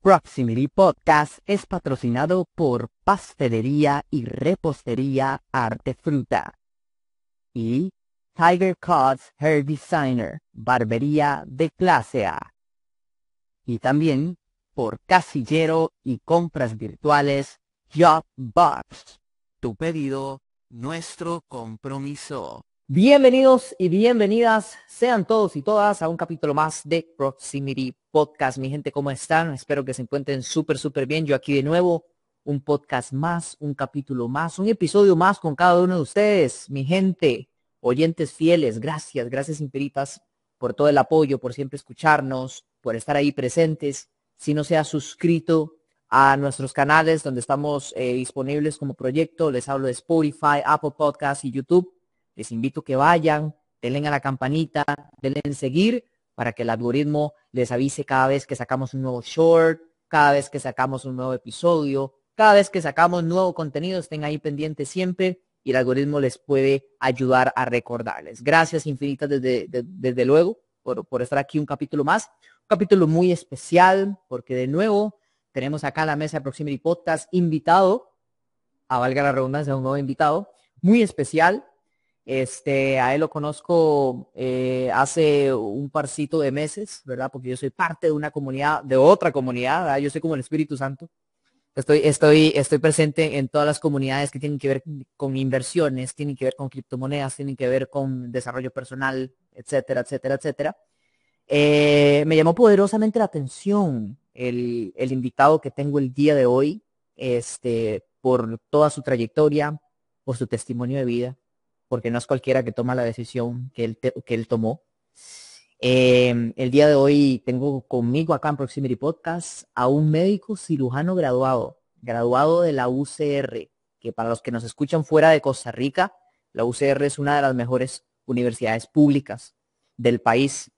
Proximity Podcast es patrocinado por Pastelería y Repostería Arte Fruta y Tiger Cuts Hair Designer, barbería de clase A. Y también por Casillero y compras virtuales Jobbox. Tu pedido, nuestro compromiso. Bienvenidos y bienvenidas sean todos y todas a un capítulo más de Proximity Podcast. Mi gente, ¿cómo están? Espero que se encuentren súper bien. Yo aquí de nuevo, un podcast más, un capítulo más, un episodio más con cada uno de ustedes. Mi gente, oyentes fieles, gracias infinitas por todo el apoyo, por siempre escucharnos, por estar ahí presentes. Si no se ha suscrito a nuestros canales donde estamos disponibles como proyecto, les hablo de Spotify, Apple Podcasts y YouTube. Les invito a que vayan, denle a la campanita, denle en seguir para que el algoritmo les avise cada vez que sacamos un nuevo short, cada vez que sacamos un nuevo episodio, cada vez que sacamos nuevo contenido, estén ahí pendientes siempre y el algoritmo les puede ayudar a recordarles. Gracias infinitas desde luego por estar aquí un capítulo más, un capítulo muy especial porque de nuevo tenemos acá en la mesa de Proximity Podcast invitado, a valga la redundancia, un nuevo invitado muy especial. A él lo conozco hace un parcito de meses, ¿verdad? Porque yo soy parte de una comunidad, de otra comunidad, ¿verdad? Yo soy como el Espíritu Santo. Estoy presente en todas las comunidades que tienen que ver con inversiones, tienen que ver con criptomonedas, tienen que ver con desarrollo personal, etcétera. Me llamó poderosamente la atención el invitado que tengo el día de hoy, por toda su trayectoria, por su testimonio de vida, porque no es cualquiera que toma la decisión que él tomó. El día de hoy tengo conmigo acá en Proximity Podcast a un médico cirujano graduado de la UCR, que para los que nos escuchan fuera de Costa Rica, la UCR es una de las mejores universidades públicas del país,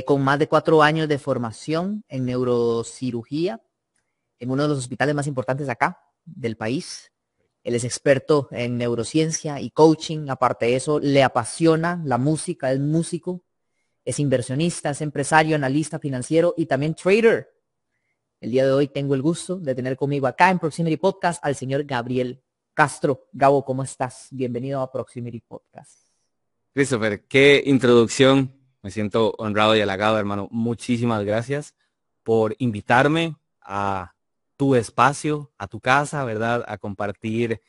con más de 4 años de formación en neurocirugía en uno de los hospitales más importantes acá del país. Él es experto en neurociencia y coaching. Aparte de eso, le apasiona la música, es músico, es inversionista, es empresario, analista financiero y también trader. El día de hoy tengo el gusto de tener conmigo acá en Proximity Podcast al señor Gabriel Castro. Gabo, ¿cómo estás? Bienvenido a Proximity Podcast. Christopher, qué introducción. Me siento honrado y halagado, hermano. Muchísimas gracias por invitarme a tu espacio, a tu casa, ¿verdad? A compartir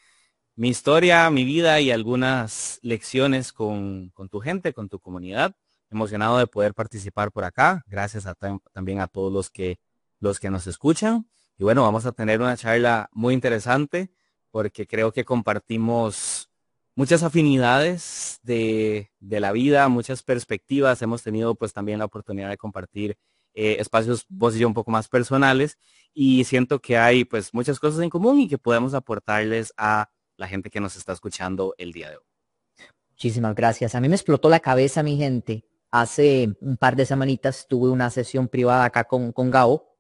mi historia, mi vida y algunas lecciones con tu gente, con tu comunidad. Emocionado de poder participar por acá. Gracias también a todos los que nos escuchan. Y bueno, vamos a tener una charla muy interesante porque creo que compartimos muchas afinidades de la vida, muchas perspectivas. Hemos tenido pues también la oportunidad de compartir espacios, vos y yo, un poco más personales, y siento que hay pues muchas cosas en común y que podemos aportarles a la gente que nos está escuchando el día de hoy. Muchísimas gracias. A mí me explotó la cabeza, mi gente. Hace un par de semanitas tuve una sesión privada acá con Gabo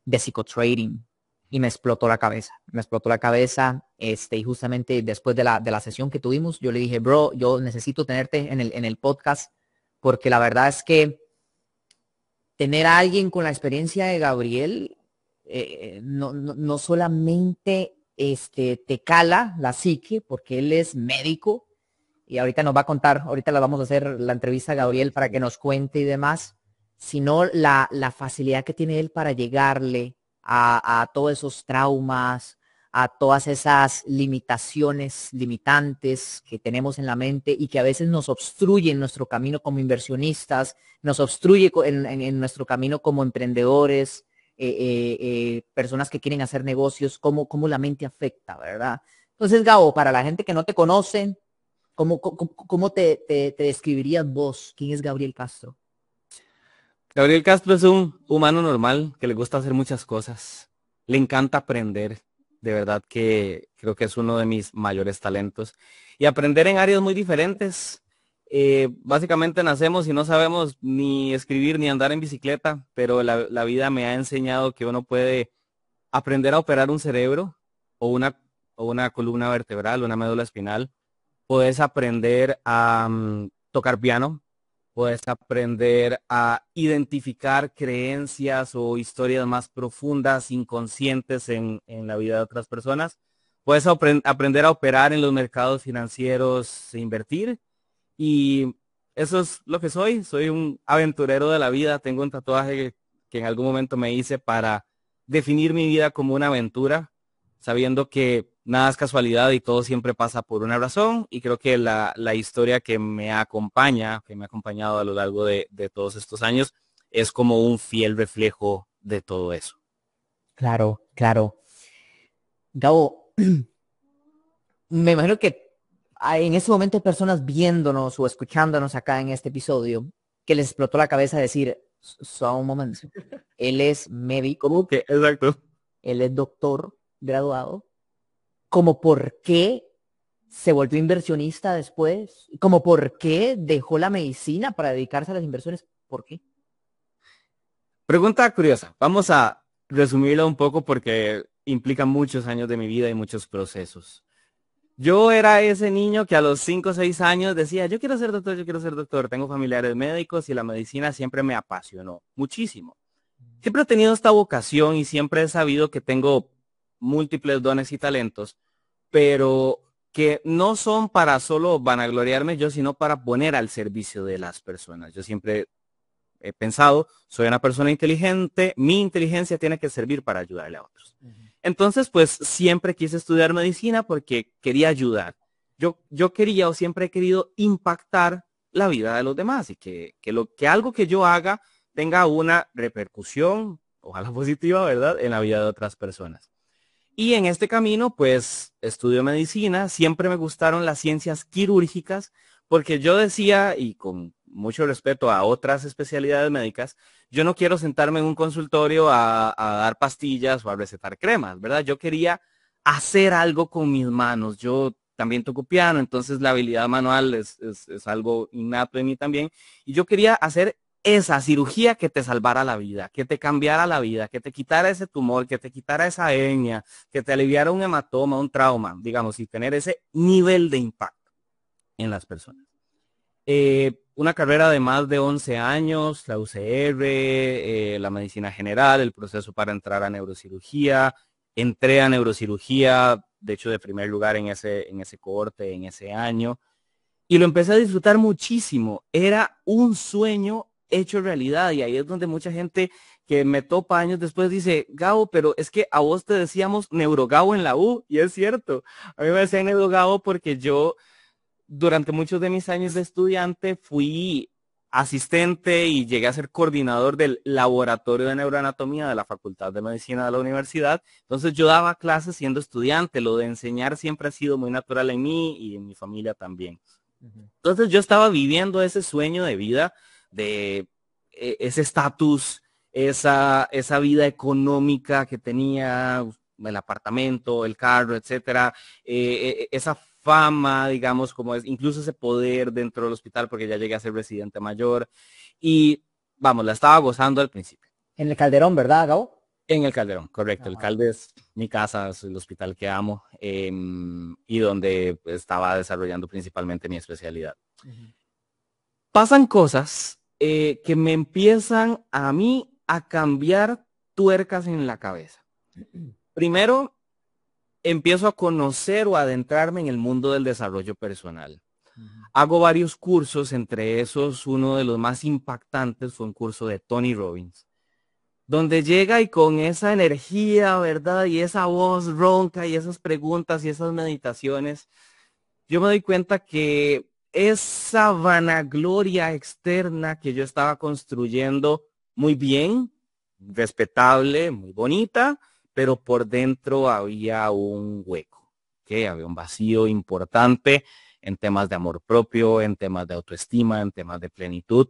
de psicotrading y me explotó la cabeza. Me explotó la cabeza, y justamente después de la sesión que tuvimos, yo le dije, bro, yo necesito tenerte en el podcast porque la verdad es que tener a alguien con la experiencia de Gabriel no solamente te cala la psique, porque él es médico y ahorita nos va a contar, ahorita le vamos a hacer la entrevista a Gabriel para que nos cuente y demás, sino la facilidad que tiene él para llegarle a todos esos traumas, a todas esas limitantes que tenemos en la mente y que a veces nos obstruyen nuestro camino como inversionistas, nos obstruye en nuestro camino como emprendedores, personas que quieren hacer negocios, cómo la mente afecta, ¿verdad? Entonces, Gabo, para la gente que no te conoce, ¿cómo te describirías vos? ¿Quién es Gabriel Castro? Gabriel Castro es un humano normal que le gusta hacer muchas cosas. Le encanta aprender. De verdad que creo que es uno de mis mayores talentos. Y aprender en áreas muy diferentes. Básicamente nacemos y no sabemos ni escribir ni andar en bicicleta, pero la vida me ha enseñado que uno puede aprender a operar un cerebro o una columna vertebral, una médula espinal. Puedes aprender a tocar piano, puedes aprender a identificar creencias o historias más profundas, inconscientes en la vida de otras personas. Puedes aprender a operar en los mercados financieros e invertir. Y eso es lo que soy. Soy un aventurero de la vida. Tengo un tatuaje que en algún momento me hice para definir mi vida como una aventura, sabiendo que nada es casualidad y todo siempre pasa por una razón. Y creo que la historia que me acompaña, que me ha acompañado a lo largo de todos estos años, es como un fiel reflejo de todo eso. Claro, claro. Gabo, me imagino que en ese momento hay personas viéndonos o escuchándonos acá en este episodio que les explotó la cabeza decir, solo un momento, él es médico, ¿Cómo que? Exacto. él es doctor graduado, como por qué se volvió inversionista después, como por qué dejó la medicina para dedicarse a las inversiones, ¿por qué? Pregunta curiosa. Vamos a resumirla un poco porque implica muchos años de mi vida y muchos procesos. Yo era ese niño que a los 5 o 6 años decía, yo quiero ser doctor, yo quiero ser doctor. Tengo familiares médicos y la medicina siempre me apasionó muchísimo. Siempre he tenido esta vocación y siempre he sabido que tengo múltiples dones y talentos, pero que no son para solo vanagloriarme yo, sino para poner al servicio de las personas. Yo siempre he pensado, soy una persona inteligente, mi inteligencia tiene que servir para ayudarle a otros. Entonces, pues siempre quise estudiar medicina porque quería ayudar. Yo quería o siempre he querido impactar la vida de los demás y que algo que yo haga tenga una repercusión, ojalá positiva, ¿verdad?, en la vida de otras personas. Y en este camino, pues, estudio medicina. Siempre me gustaron las ciencias quirúrgicas porque yo decía, y con mucho respeto a otras especialidades médicas, yo no quiero sentarme en un consultorio a dar pastillas o a recetar cremas, ¿verdad? Yo quería hacer algo con mis manos. Yo también toco piano, entonces la habilidad manual es algo innato en mí también. Y yo quería hacer esa cirugía que te salvara la vida, que te cambiara la vida, que te quitara ese tumor, que te quitara esa hernia, que te aliviara un hematoma, un trauma, digamos, y tener ese nivel de impacto en las personas. Una carrera de más de 11 años, la UCR, la medicina general, el proceso para entrar a neurocirugía. Entré a neurocirugía, de hecho, de primer lugar en ese cohorte, en ese año. Y lo empecé a disfrutar muchísimo. Era un sueño hecho realidad. Y ahí es donde mucha gente que me topa años después dice, Gabo, pero es que a vos te decíamos neurogabo en la U. Y es cierto. A mí me decían neurogabo porque yo durante muchos de mis años de estudiante fui asistente y llegué a ser coordinador del laboratorio de neuroanatomía de la Facultad de Medicina de la universidad. Entonces yo daba clases siendo estudiante. Lo de enseñar siempre ha sido muy natural en mí y en mi familia también. Entonces yo estaba viviendo ese sueño de vida, de ese estatus, esa vida económica que tenía, el apartamento, el carro, etcétera, esa fama, digamos, como es, incluso ese poder dentro del hospital, porque ya llegué a ser residente mayor, y vamos, la estaba gozando al principio. En el Calderón, ¿verdad, Gabo? En el Calderón, correcto. El Ajá. Calde es mi casa, es el hospital que amo y donde estaba desarrollando principalmente mi especialidad. Pasan cosas que me empiezan a mí a cambiar tuercas en la cabeza. Primero, empiezo a conocer o adentrarme en el mundo del desarrollo personal. Hago varios cursos, entre esos uno de los más impactantes fue un curso de Tony Robbins, donde llega y con esa energía, ¿verdad? Y esa voz ronca y esas preguntas y esas meditaciones, yo me doy cuenta que esa vanagloria externa que yo estaba construyendo muy bien, respetable, muy bonita, pero por dentro había un hueco, que había un vacío importante en temas de amor propio, en temas de autoestima, en temas de plenitud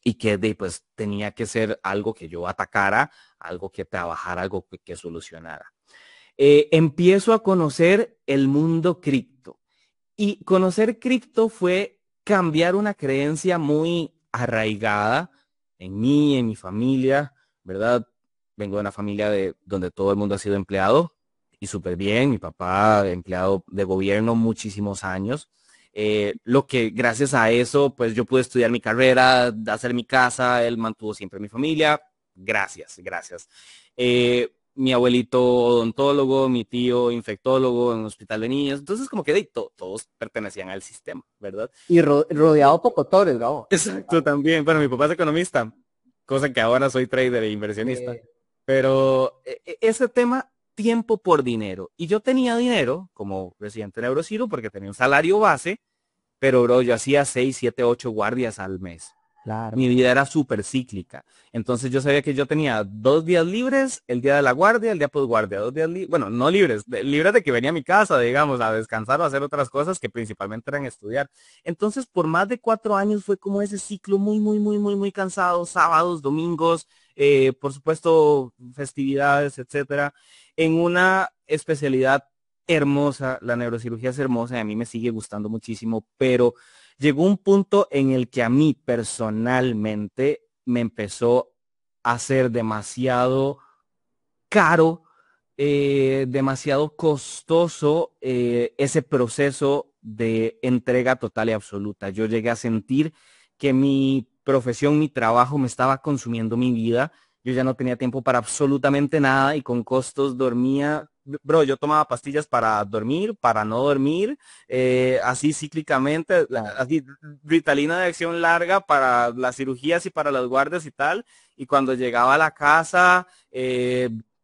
y que pues tenía que ser algo que yo atacara, algo que trabajara, algo que solucionara. Empiezo a conocer el mundo cripto y conocer cripto fue cambiar una creencia muy arraigada en mí, en mi familia, ¿verdad? Vengo de una familia donde todo el mundo ha sido empleado y súper bien, mi papá empleado de gobierno muchísimos años. Lo que gracias a eso, pues yo pude estudiar mi carrera, hacer mi casa, él mantuvo siempre mi familia. Gracias, gracias. Mi abuelito odontólogo, mi tío infectólogo en un hospital de niños. Entonces como que todos pertenecían al sistema, ¿verdad? Y rodeado por doctores, Gabo. Exacto, también. Bueno, mi papá es economista, cosa que ahora soy trader e inversionista. Pero ese tema, tiempo por dinero. Y yo tenía dinero como residente en Eurociro porque tenía un salario base, pero bro, yo hacía 6, 7, 8 guardias al mes. Claro. Mi vida era súper cíclica. Entonces yo sabía que yo tenía 2 días libres, el día de la guardia, el día posguardia, 2 días libres, bueno, no libres, libres de que venía a mi casa, digamos, a descansar o a hacer otras cosas que principalmente eran estudiar. Entonces, por más de 4 años fue como ese ciclo muy, muy, muy, muy, muy cansado, sábados, domingos, por supuesto, festividades, etcétera, en una especialidad hermosa. La neurocirugía es hermosa y a mí me sigue gustando muchísimo, pero llegó un punto en el que a mí personalmente me empezó a ser demasiado caro, demasiado costoso ese proceso de entrega total y absoluta. Yo llegué a sentir que mi profesión, mi trabajo me estaba consumiendo mi vida. Yo ya no tenía tiempo para absolutamente nada y con costos dormía. Bro, yo tomaba pastillas para dormir, para no dormir, así cíclicamente, así Ritalina de acción larga para las cirugías y para las guardias y tal. Y cuando llegaba a la casa,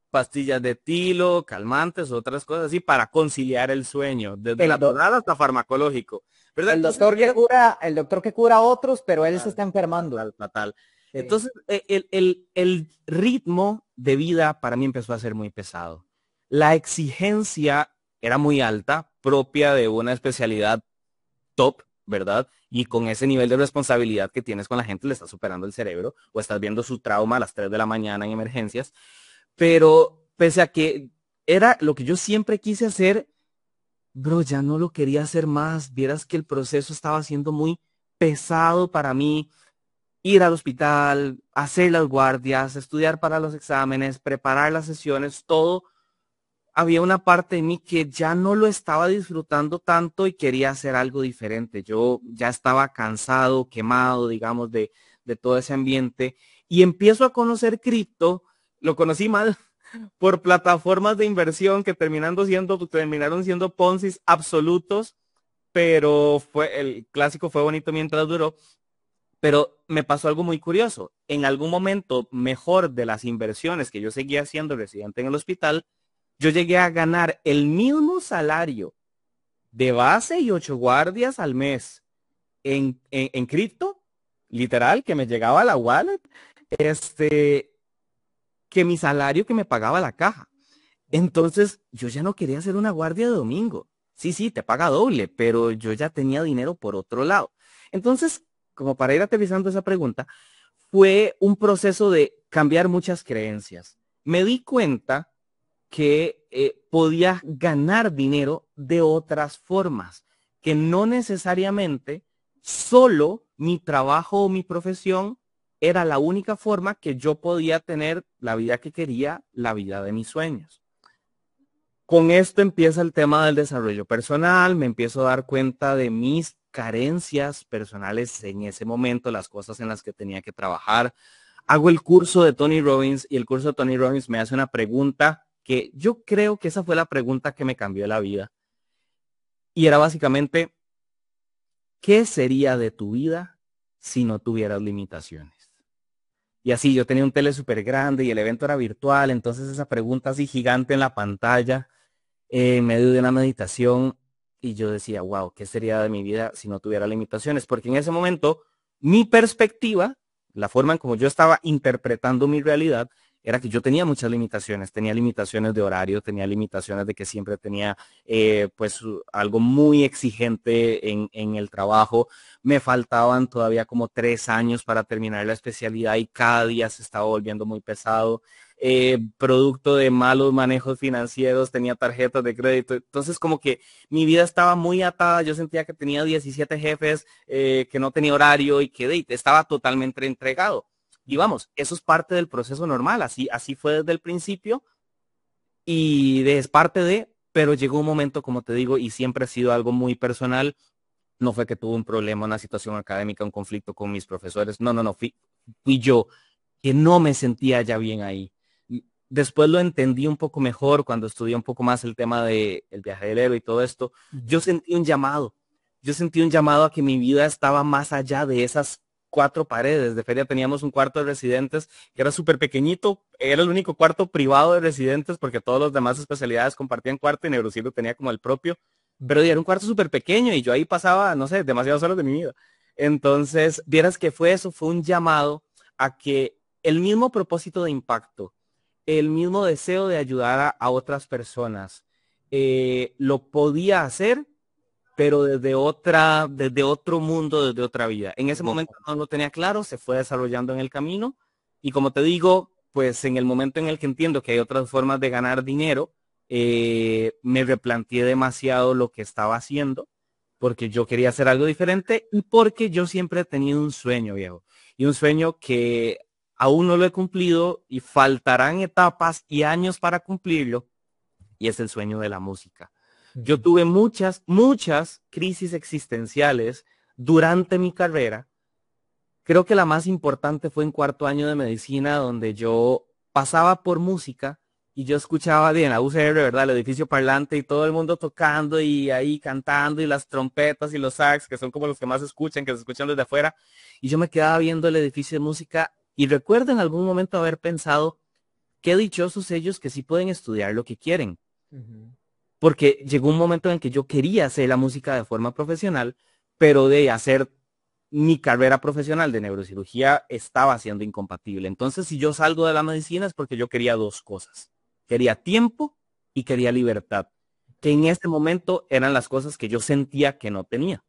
pastillas de tilo, calmantes, otras cosas así para conciliar el sueño, desde natural hasta farmacológico. ¿Verdad? El doctor que cura a otros, pero él se está enfermando. Fatal. Entonces, el ritmo de vida para mí empezó a ser muy pesado. La exigencia era muy alta, propia de una especialidad top, ¿verdad? Y con ese nivel de responsabilidad que tienes con la gente, le estás superando el cerebro o estás viendo su trauma a las 3 de la mañana en emergencias. Pero pese a que era lo que yo siempre quise hacer, bro, ya no lo quería hacer más. Vieras que el proceso estaba siendo muy pesado para mí. Ir al hospital, hacer las guardias, estudiar para los exámenes, preparar las sesiones, todo. Había una parte de mí que ya no lo estaba disfrutando tanto y quería hacer algo diferente. Yo ya estaba cansado, quemado, digamos, de todo ese ambiente. Y empiezo a conocer cripto. Lo conocí mal por plataformas de inversión que terminaron siendo Ponzi's absolutos, pero el clásico fue bonito mientras duró. Pero me pasó algo muy curioso. En algún momento mejor de las inversiones que yo seguía haciendo residente en el hospital, yo llegué a ganar el mismo salario de base y 8 guardias al mes en cripto, literal, que me llegaba a la wallet, que mi salario que me pagaba la caja. Entonces, yo ya no quería hacer una guardia de domingo. Sí, sí, te paga doble, pero yo ya tenía dinero por otro lado. Entonces, como para ir aterrizando esa pregunta, fue un proceso de cambiar muchas creencias. Me di cuenta que podía ganar dinero de otras formas, que no necesariamente solo mi trabajo o mi profesión era la única forma que yo podía tener la vida que quería, la vida de mis sueños. Con esto empieza el tema del desarrollo personal, me empiezo a dar cuenta de mis carencias personales en ese momento, las cosas en las que tenía que trabajar. Hago el curso de Tony Robbins y el curso de Tony Robbins me hace una pregunta que yo creo que esa fue la pregunta que me cambió la vida. Y era básicamente, ¿qué sería de tu vida si no tuvieras limitaciones? Y así, yo tenía un tele súper grande y el evento era virtual, entonces esa pregunta así gigante en la pantalla, en medio de una meditación, y yo decía, wow, ¿qué sería de mi vida si no tuviera limitaciones? Porque en ese momento, mi perspectiva, la forma en como yo estaba interpretando mi realidad, era que yo tenía limitaciones de horario, tenía limitaciones de que siempre tenía pues algo muy exigente en el trabajo. Me faltaban todavía como 3 años para terminar la especialidad y cada día se estaba volviendo muy pesado. Producto de malos manejos financieros, tenía tarjetas de crédito. Entonces como que mi vida estaba muy atada. Yo sentía que tenía 17 jefes, que no tenía horario y que estaba totalmente entregado. Y vamos, eso es parte del proceso normal, así fue desde el principio y es parte de, pero llegó un momento, como te digo, y siempre ha sido algo muy personal, No fue que tuve un problema, una situación académica, un conflicto con mis profesores. No, no, no, fui yo que no me sentía ya bien ahí. Después lo entendí un poco mejor cuando estudié un poco más el tema de el viaje del héroe y todo esto. Yo sentí un llamado. Yo sentí un llamado a que mi vida estaba más allá de esas cuatro paredes. De feria teníamos un cuarto de residentes que era súper pequeñito. Era el único cuarto privado de residentes porque todos los demás especialidades compartían cuarto y Neurocirugía tenía como el propio. Pero era un cuarto súper pequeño y yo ahí pasaba, no sé, demasiadas horas de mi vida. Entonces, vieras que fue eso, fue un llamado a que el mismo propósito de impacto, el mismo deseo de ayudar a otras personas, lo podía hacer, pero desde otro mundo, desde otra vida. En ese momento no lo tenía claro, se fue desarrollando en el camino y como te digo, pues en el momento en el que entiendo que hay otras formas de ganar dinero, me replanteé demasiado lo que estaba haciendo porque yo quería hacer algo diferente y porque yo siempre he tenido un sueño, viejo, y un sueño que aún no lo he cumplido y faltarán etapas y años para cumplirlo, y es el sueño de la música. Yo tuve muchas crisis existenciales durante mi carrera. Creo que la más importante fue en cuarto año de medicina, donde yo pasaba por música y yo escuchaba bien la UCR, ¿verdad? El edificio parlante y todo el mundo tocando y ahí cantando y las trompetas y los sax, que son como los que más escuchan, que se escuchan desde afuera. Y yo me quedaba viendo el edificio de música y recuerdo en algún momento haber pensado, qué dichosos ellos que sí pueden estudiar lo que quieren. Porque llegó un momento en que yo quería hacer la música de forma profesional, pero de hacer mi carrera profesional de neurocirugía estaba siendo incompatible. Entonces, si yo salgo de la medicina es porque yo quería dos cosas. Quería tiempo y quería libertad, que en este momento eran las cosas que yo sentía que no tenía.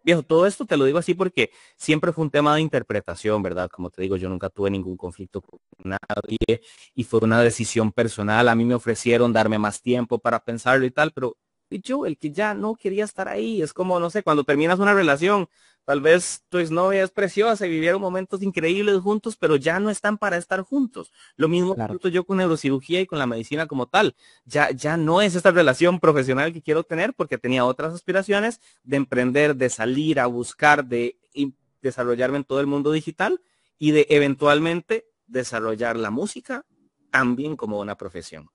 Viejo, todo esto te lo digo así porque siempre fue un tema de interpretación, ¿verdad? Como te digo, yo nunca tuve ningún conflicto con nadie y fue una decisión personal. A mí me ofrecieron darme más tiempo para pensarlo y tal, pero yo, el que ya no quería estar ahí, es como, no sé, cuando terminas una relación, tal vez tu exnovia es preciosa y vivieron momentos increíbles juntos, pero ya no están para estar juntos. Lo mismo siento yo con neurocirugía y con la medicina como tal. Ya no es esta relación profesional que quiero tener porque tenía otras aspiraciones de emprender, de salir a buscar, de desarrollarme en todo el mundo digital y de eventualmente desarrollar la música también como una profesión.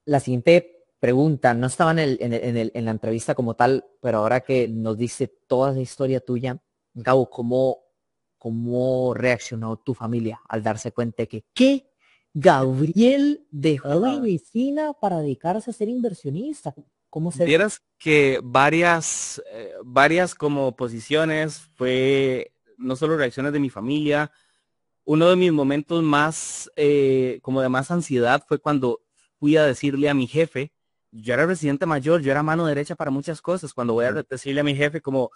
La siguiente pregunta, no estaba en la entrevista como tal, pero ahora que nos dice toda la historia tuya, Gabo, ¿cómo reaccionó tu familia al darse cuenta de que, ¿qué? Gabriel dejó la medicina para dedicarse a ser inversionista. ¿Cómo se... Vieras que varias como posiciones fue no solo reacciones de mi familia, uno de mis momentos más, como de más ansiedad fue cuando fui a decirle a mi jefe, yo era residente mayor, yo era mano derecha para muchas cosas, cuando voy a decirle a mi jefe como,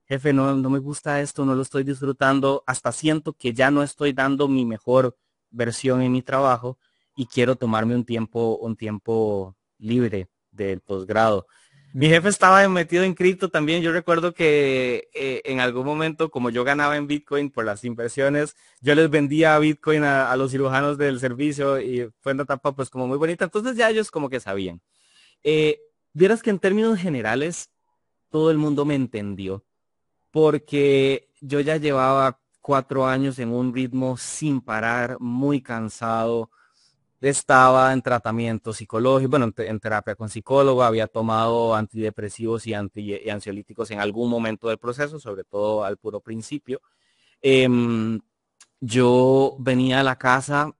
jefe, no me gusta esto, no lo estoy disfrutando, hasta siento que ya no estoy dando mi mejor versión en mi trabajo y quiero tomarme un tiempo libre del posgrado. Mi jefe estaba metido en cripto también. Yo recuerdo que en algún momento, como yo ganaba en Bitcoin por las inversiones, yo les vendía Bitcoin a los cirujanos del servicio y fue una etapa pues como muy bonita. Entonces ya ellos como que sabían. Eh, Vieras que en términos generales, todo el mundo me entendió porque yo ya llevaba 4 años en un ritmo sin parar, muy cansado. Estaba en tratamiento psicológico, bueno, en terapia con psicólogo, había tomado antidepresivos y ansiolíticos en algún momento del proceso, sobre todo al puro principio. Em, yo venía a la casa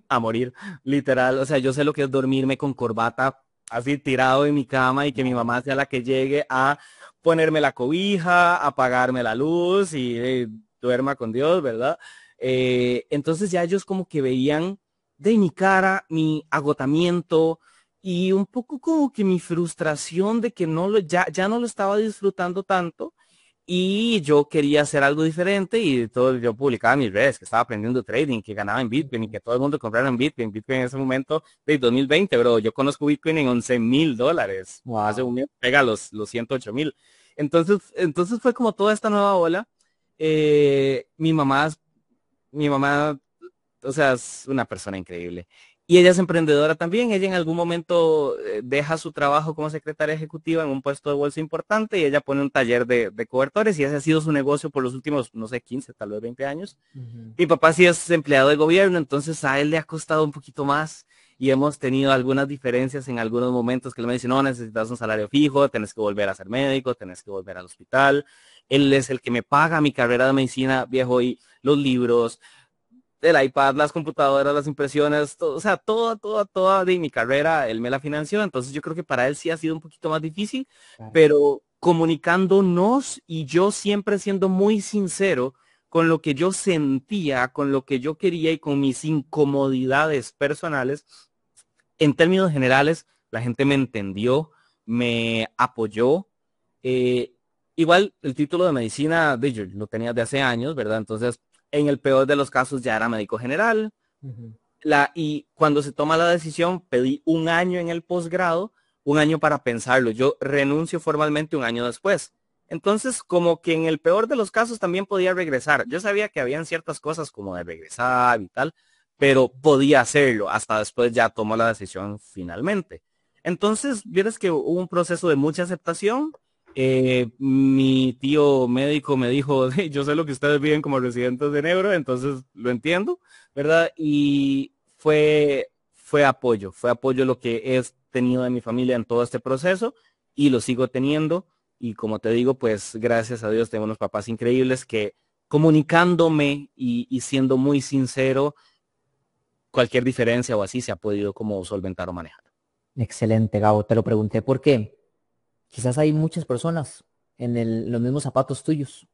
a morir, literal, o sea, yo sé lo que es dormirme con corbata así tirado en mi cama y que mi mamá sea la que llegue a ponerme la cobija, apagarme la luz y duerma con Dios, ¿verdad? Entonces ya ellos como que veían de mi cara mi agotamiento y un poco como que mi frustración de que ya no lo estaba disfrutando tanto y yo quería hacer algo diferente y todo, yo publicaba en mis redes que estaba aprendiendo trading, que ganaba en Bitcoin y que todo el mundo comprara en Bitcoin. Bitcoin en ese momento de 2020, bro, yo conozco Bitcoin en $11,000. Wow. Hace un mes pega los 108,000. Entonces fue como toda esta nueva ola. Mi mamá, o sea, es una persona increíble. Y ella es emprendedora también. Ella en algún momento deja su trabajo como secretaria ejecutiva en un puesto de bolsa importante y ella pone un taller de cobertores y ese ha sido su negocio por los últimos, no sé, 15, tal vez 20 años. Mi papá sí es empleado de gobierno, entonces a él le ha costado un poquito más y hemos tenido algunas diferencias en algunos momentos que él me dice, no, necesitas un salario fijo, tenés que volver a ser médico, tenés que volver al hospital. Él es el que me paga mi carrera de medicina, viejo, y los libros, el iPad, las computadoras, las impresiones, todo, o sea, toda de mi carrera, él me la financió, entonces yo creo que para él sí ha sido un poquito más difícil, Claro. pero comunicándonos y yo siempre siendo muy sincero con lo que yo sentía, con lo que yo quería y con mis incomodidades personales, en términos generales, la gente me entendió, me apoyó. eh, Igual el título de medicina, yo lo tenía de hace años, ¿verdad? Entonces, en el peor de los casos ya era médico general. Y cuando se toma la decisión, pedí un año en el posgrado, un año para pensarlo. Yo renuncio formalmente un año después. Entonces, como que en el peor de los casos también podía regresar. Yo sabía que habían ciertas cosas como de regresar y tal, pero podía hacerlo. Hasta después ya tomó la decisión finalmente. Entonces, vieras que hubo un proceso de mucha aceptación. Mi tío médico me dijo, "Hey, yo sé lo que ustedes viven como residentes de Nebro, entonces lo entiendo, ¿verdad?" Y fue apoyo lo que he tenido de mi familia en todo este proceso y lo sigo teniendo. Y como te digo, pues gracias a Dios tengo unos papás increíbles que comunicándome y siendo muy sincero, cualquier diferencia o así se ha podido como solventar o manejar. Excelente, Gabo. Te lo pregunté porque quizás hay muchas personas en los mismos zapatos tuyos,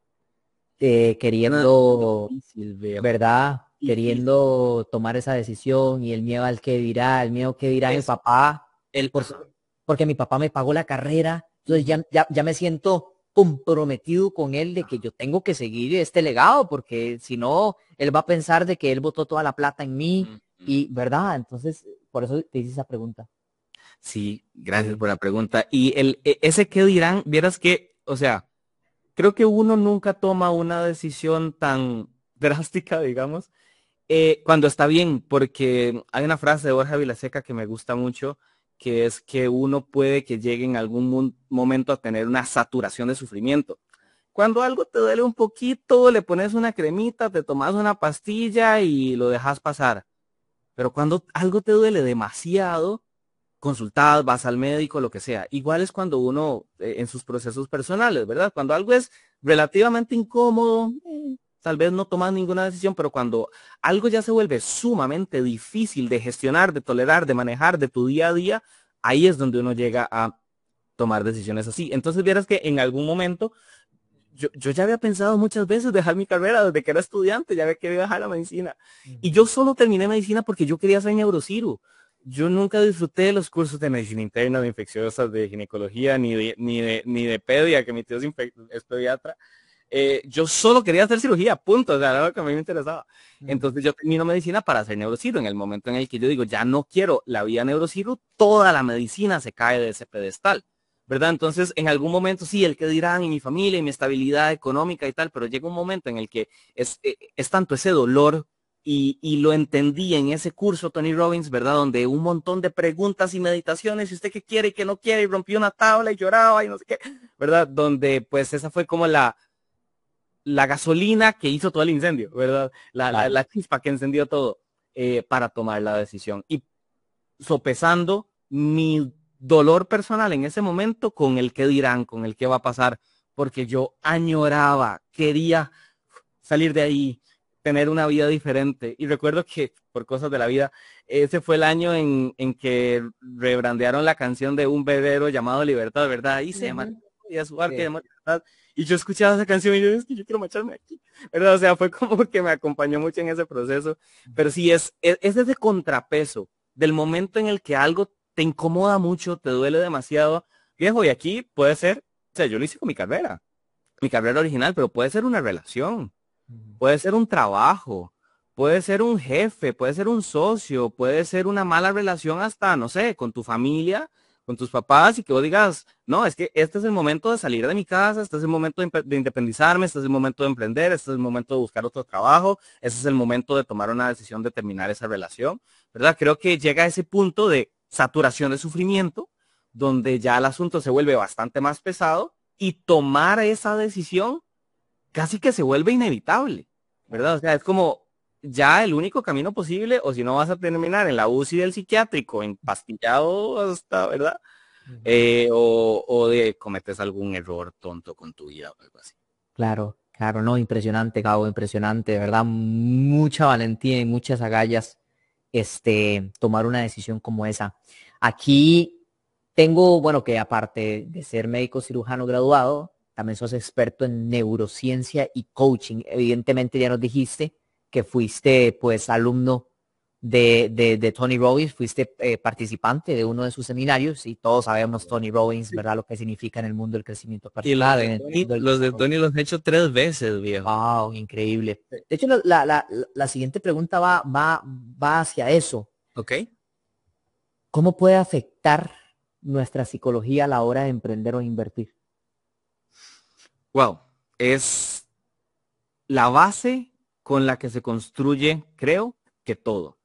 No, queriendo, difícil, viejo. ¿verdad? Difícil. Queriendo tomar esa decisión y el miedo al que dirá, el miedo que dirá mi Es papá, el... porque mi papá me pagó la carrera, entonces Ujú, ya me siento comprometido con él de que yo tengo que seguir este legado, porque si no, él va a pensar de que él botó toda la plata en mí ujú. y, ¿verdad? Entonces, por eso te hice esa pregunta. Sí, gracias Sí. por la pregunta. Y ese qué dirán, vieras que, o sea, creo que uno nunca toma una decisión tan drástica, digamos, cuando está bien, porque hay una frase de Borja Vilaseca que me gusta mucho, que es que uno puede que llegue en algún momento a tener una saturación de sufrimiento. Cuando algo te duele un poquito, le pones una cremita, te tomas una pastilla y lo dejas pasar. Pero cuando algo te duele demasiado, consultas, vas al médico, lo que sea. Igual es cuando uno en sus procesos personales, ¿verdad? Cuando algo es relativamente incómodo, tal vez no tomas ninguna decisión, pero cuando algo ya se vuelve sumamente difícil de gestionar, de tolerar, de manejar de tu día a día, ahí es donde uno llega a tomar decisiones así. Entonces vieras que en algún momento yo ya había pensado muchas veces dejar mi carrera desde que era estudiante, ya había querido dejar la medicina. Y yo solo terminé medicina porque yo quería ser neurociro. Yo nunca disfruté de los cursos de medicina interna, de infecciosas, de ginecología, ni de pedia, que mi tío es pediatra. Yo solo quería hacer cirugía, punto, o sea, era lo que a mí me interesaba. Ujú. Entonces yo termino medicina para hacer neurociro. En el momento en el que yo digo, ya no quiero la vía neurociro, toda la medicina se cae de ese pedestal. ¿Verdad? Entonces, en algún momento, sí, el que dirán, y mi familia, y mi estabilidad económica y tal, pero llega un momento en el que es tanto ese dolor, y lo entendí en ese curso, Tony Robbins, ¿verdad? Donde un montón de preguntas y meditaciones, y usted qué quiere y qué no quiere, y rompió una tabla y lloraba y no sé qué, ¿verdad? Donde, pues, esa fue como la gasolina que hizo todo el incendio, ¿verdad? La, la, Claro. la chispa que encendió todo para tomar la decisión. Y sopesando mi dolor personal en ese momento con el que dirán, con el que va a pasar, porque yo añoraba, quería salir de ahí, tener una vida diferente. Y recuerdo que por cosas de la vida, ese fue el año en que rebrandearon la canción de un bebero llamado Libertad, ¿verdad? Y se marchó Ujú. y a su barca Sí. llamó Libertad. Y yo escuchaba esa canción y yo, es que yo quiero marcharme aquí, ¿verdad? O sea, fue como que me acompañó mucho en ese proceso. Pero sí, es ese contrapeso del momento en el que algo te incomoda mucho, te duele demasiado, viejo, y aquí puede ser, o sea, yo lo hice con mi carrera original, pero puede ser una relación, Ujú. puede ser un trabajo, puede ser un jefe, puede ser un socio, puede ser una mala relación hasta, no sé, con tu familia, con tus papás y que vos digas, no, es que este es el momento de salir de mi casa, este es el momento de independizarme, este es el momento de emprender, este es el momento de buscar otro trabajo, este es el momento de tomar una decisión de terminar esa relación, ¿verdad? Creo que llega a ese punto de saturación de sufrimiento, donde ya el asunto se vuelve bastante más pesado y tomar esa decisión casi que se vuelve inevitable, ¿verdad? O sea, es como ya el único camino posible, o si no vas a terminar en la UCI del psiquiátrico, empastillado hasta, ¿verdad? O de cometes algún error tonto con tu vida o algo así. Claro, claro, no, impresionante, Gabo, impresionante, de verdad, mucha valentía y muchas agallas, tomar una decisión como esa. Aquí tengo, bueno, que aparte de ser médico cirujano graduado, también sos experto en neurociencia y coaching. Evidentemente ya nos dijiste que fuiste, pues, alumno de Tony Robbins, fuiste participante de uno de sus seminarios y todos sabemos Tony Robbins, ¿verdad? Lo que significa en el mundo del crecimiento Y personal, en el mundo del Los de desarrollo. Tony los he hecho 3 veces, viejo. Wow, increíble. De hecho, la siguiente pregunta va hacia eso. ¿Ok? ¿Cómo puede afectar nuestra psicología a la hora de emprender o invertir? Wow. Es la base con la que se construye, creo, que todo.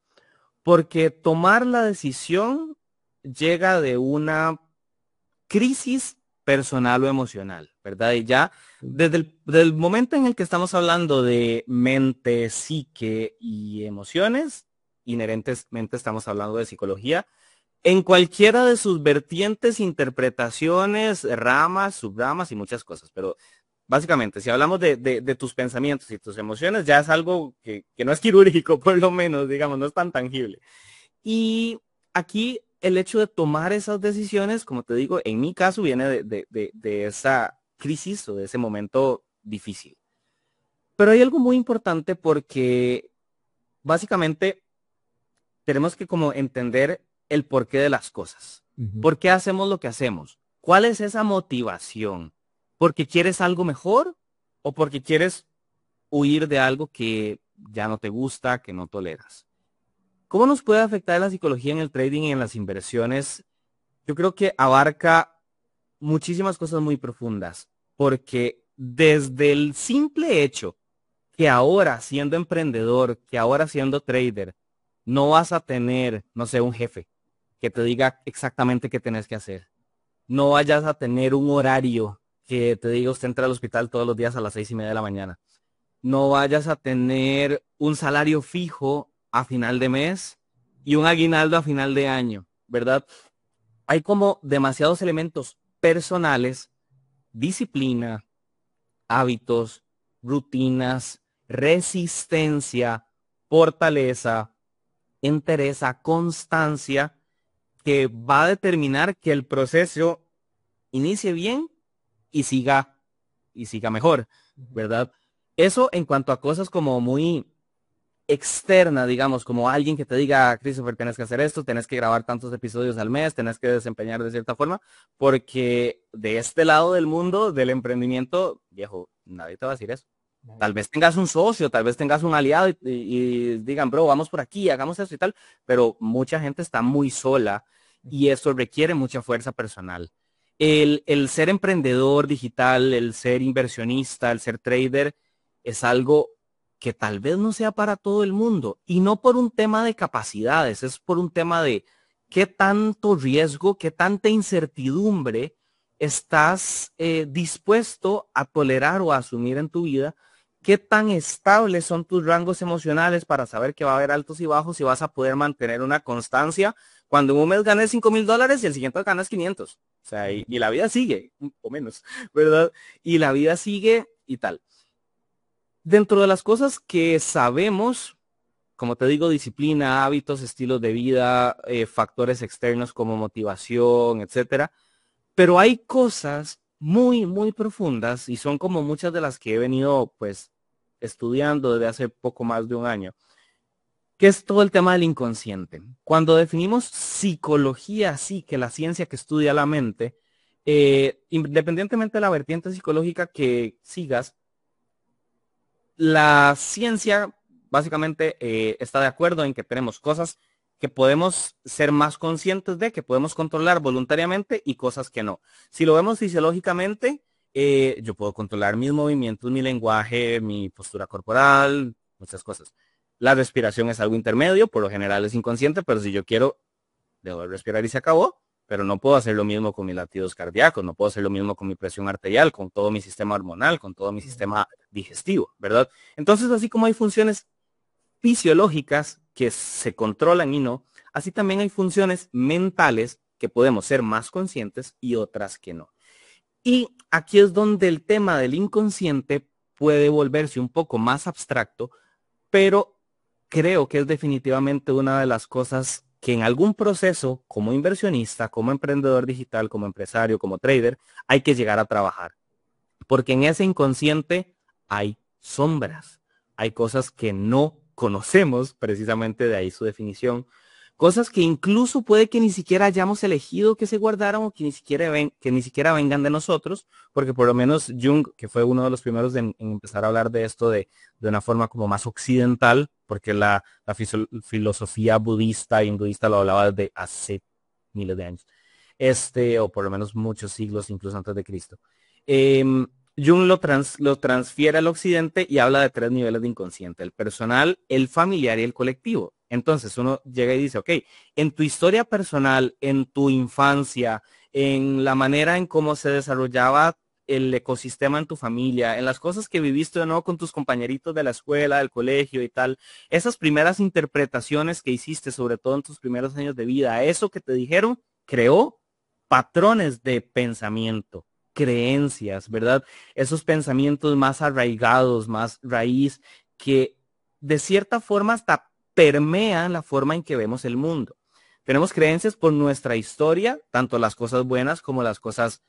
Porque tomar la decisión llega de una crisis personal o emocional, ¿verdad? Y ya del momento en el que estamos hablando de mente, psique y emociones, inherentemente estamos hablando de psicología, en cualquiera de sus vertientes, interpretaciones, ramas, subramas y muchas cosas. Pero básicamente, si hablamos de tus pensamientos y tus emociones, ya es algo que no es quirúrgico, por lo menos, digamos, no es tan tangible. Y aquí el hecho de tomar esas decisiones, como te digo, en mi caso viene de esa crisis o de ese momento difícil. Pero hay algo muy importante porque básicamente tenemos que como entender el porqué de las cosas. Ujú. ¿Por qué hacemos lo que hacemos? ¿Cuál es esa motivación? ¿Porque quieres algo mejor o porque quieres huir de algo que ya no te gusta, que no toleras? ¿Cómo nos puede afectar la psicología en el trading y en las inversiones? Yo creo que abarca muchísimas cosas muy profundas, porque desde el simple hecho que ahora siendo emprendedor, que ahora siendo trader, no vas a tener, no sé, un jefe que te diga exactamente qué tenés que hacer. No vayas a tener un horario que te diga usted entra al hospital todos los días a las 6:30 de la mañana. No vayas a tener un salario fijo a final de mes y un aguinaldo a final de año, ¿verdad? Hay como demasiados elementos personales, disciplina, hábitos, rutinas, resistencia, fortaleza, entereza, constancia, que va a determinar que el proceso inicie bien y siga mejor, ¿verdad? Eso en cuanto a cosas como muy externa, digamos, como alguien que te diga, Christopher, tienes que hacer esto, tienes que grabar tantos episodios al mes, tienes que desempeñar de cierta forma, porque de este lado del mundo del emprendimiento, viejo, nadie te va a decir eso. Tal vez tengas un socio, tal vez tengas un aliado y digan, bro, vamos por aquí, hagamos esto y tal, pero mucha gente está muy sola y eso requiere mucha fuerza personal. El ser emprendedor digital, el ser inversionista, el ser trader, es algo que tal vez no sea para todo el mundo y no por un tema de capacidades, es por un tema de qué tanto riesgo, qué tanta incertidumbre estás dispuesto a tolerar o a asumir en tu vida, qué tan estables son tus rangos emocionales para saber que va a haber altos y bajos y vas a poder mantener una constancia cuando en un mes ganes $5,000 y el siguiente ganas 500. O sea, y la vida sigue, o menos, ¿verdad? Y la vida sigue y tal. Dentro de las cosas que sabemos, como te digo, disciplina, hábitos, estilos de vida, factores externos como motivación, etcétera. Pero hay cosas muy, muy profundas y son como muchas de las que he venido pues estudiando desde hace poco más de un año, que es todo el tema del inconsciente. Cuando definimos psicología, así que la ciencia que estudia la mente, independientemente de la vertiente psicológica que sigas, la ciencia básicamente está de acuerdo en que tenemos cosas que podemos ser más conscientes de, que podemos controlar voluntariamente y cosas que no. Si lo vemos fisiológicamente, yo puedo controlar mis movimientos, mi lenguaje, mi postura corporal, muchas cosas. La respiración es algo intermedio, por lo general es inconsciente, pero si yo quiero, debo respirar y se acabó, pero no puedo hacer lo mismo con mis latidos cardíacos, no puedo hacer lo mismo con mi presión arterial, con todo mi sistema hormonal, con todo mi sistema digestivo, ¿verdad? Entonces, así como hay funciones fisiológicas que se controlan y no, así también hay funciones mentales que podemos ser más conscientes y otras que no. Y aquí es donde el tema del inconsciente puede volverse un poco más abstracto, pero creo que es definitivamente una de las cosas que en algún proceso, como inversionista, como emprendedor digital, como empresario, como trader, hay que llegar a trabajar. Porque en ese inconsciente hay sombras, hay cosas que no conocemos, precisamente de ahí su definición, cosas que incluso puede que ni siquiera hayamos elegido que se guardaran o que ni siquiera vengan de nosotros, porque por lo menos Jung, que fue uno de los primeros en empezar a hablar de esto de una forma como más occidental, porque la filosofía budista e hinduista lo hablaba desde hace miles de años, o por lo menos muchos siglos, incluso antes de Cristo. Jung lo transfiere al occidente y habla de 3 niveles de inconsciente: el personal, el familiar y el colectivo. Entonces uno llega y dice, ok, en tu historia personal, en tu infancia, en la manera en cómo se desarrollaba el ecosistema en tu familia, en las cosas que viviste o no con tus compañeritos de la escuela, del colegio y tal, esas primeras interpretaciones que hiciste, sobre todo en tus primeros años de vida, eso que te dijeron, creó patrones de pensamiento, creencias, ¿verdad? Esos pensamientos más arraigados, más raíz, que de cierta forma hasta permean la forma en que vemos el mundo. Tenemos creencias por nuestra historia, tanto las cosas buenas como las cosas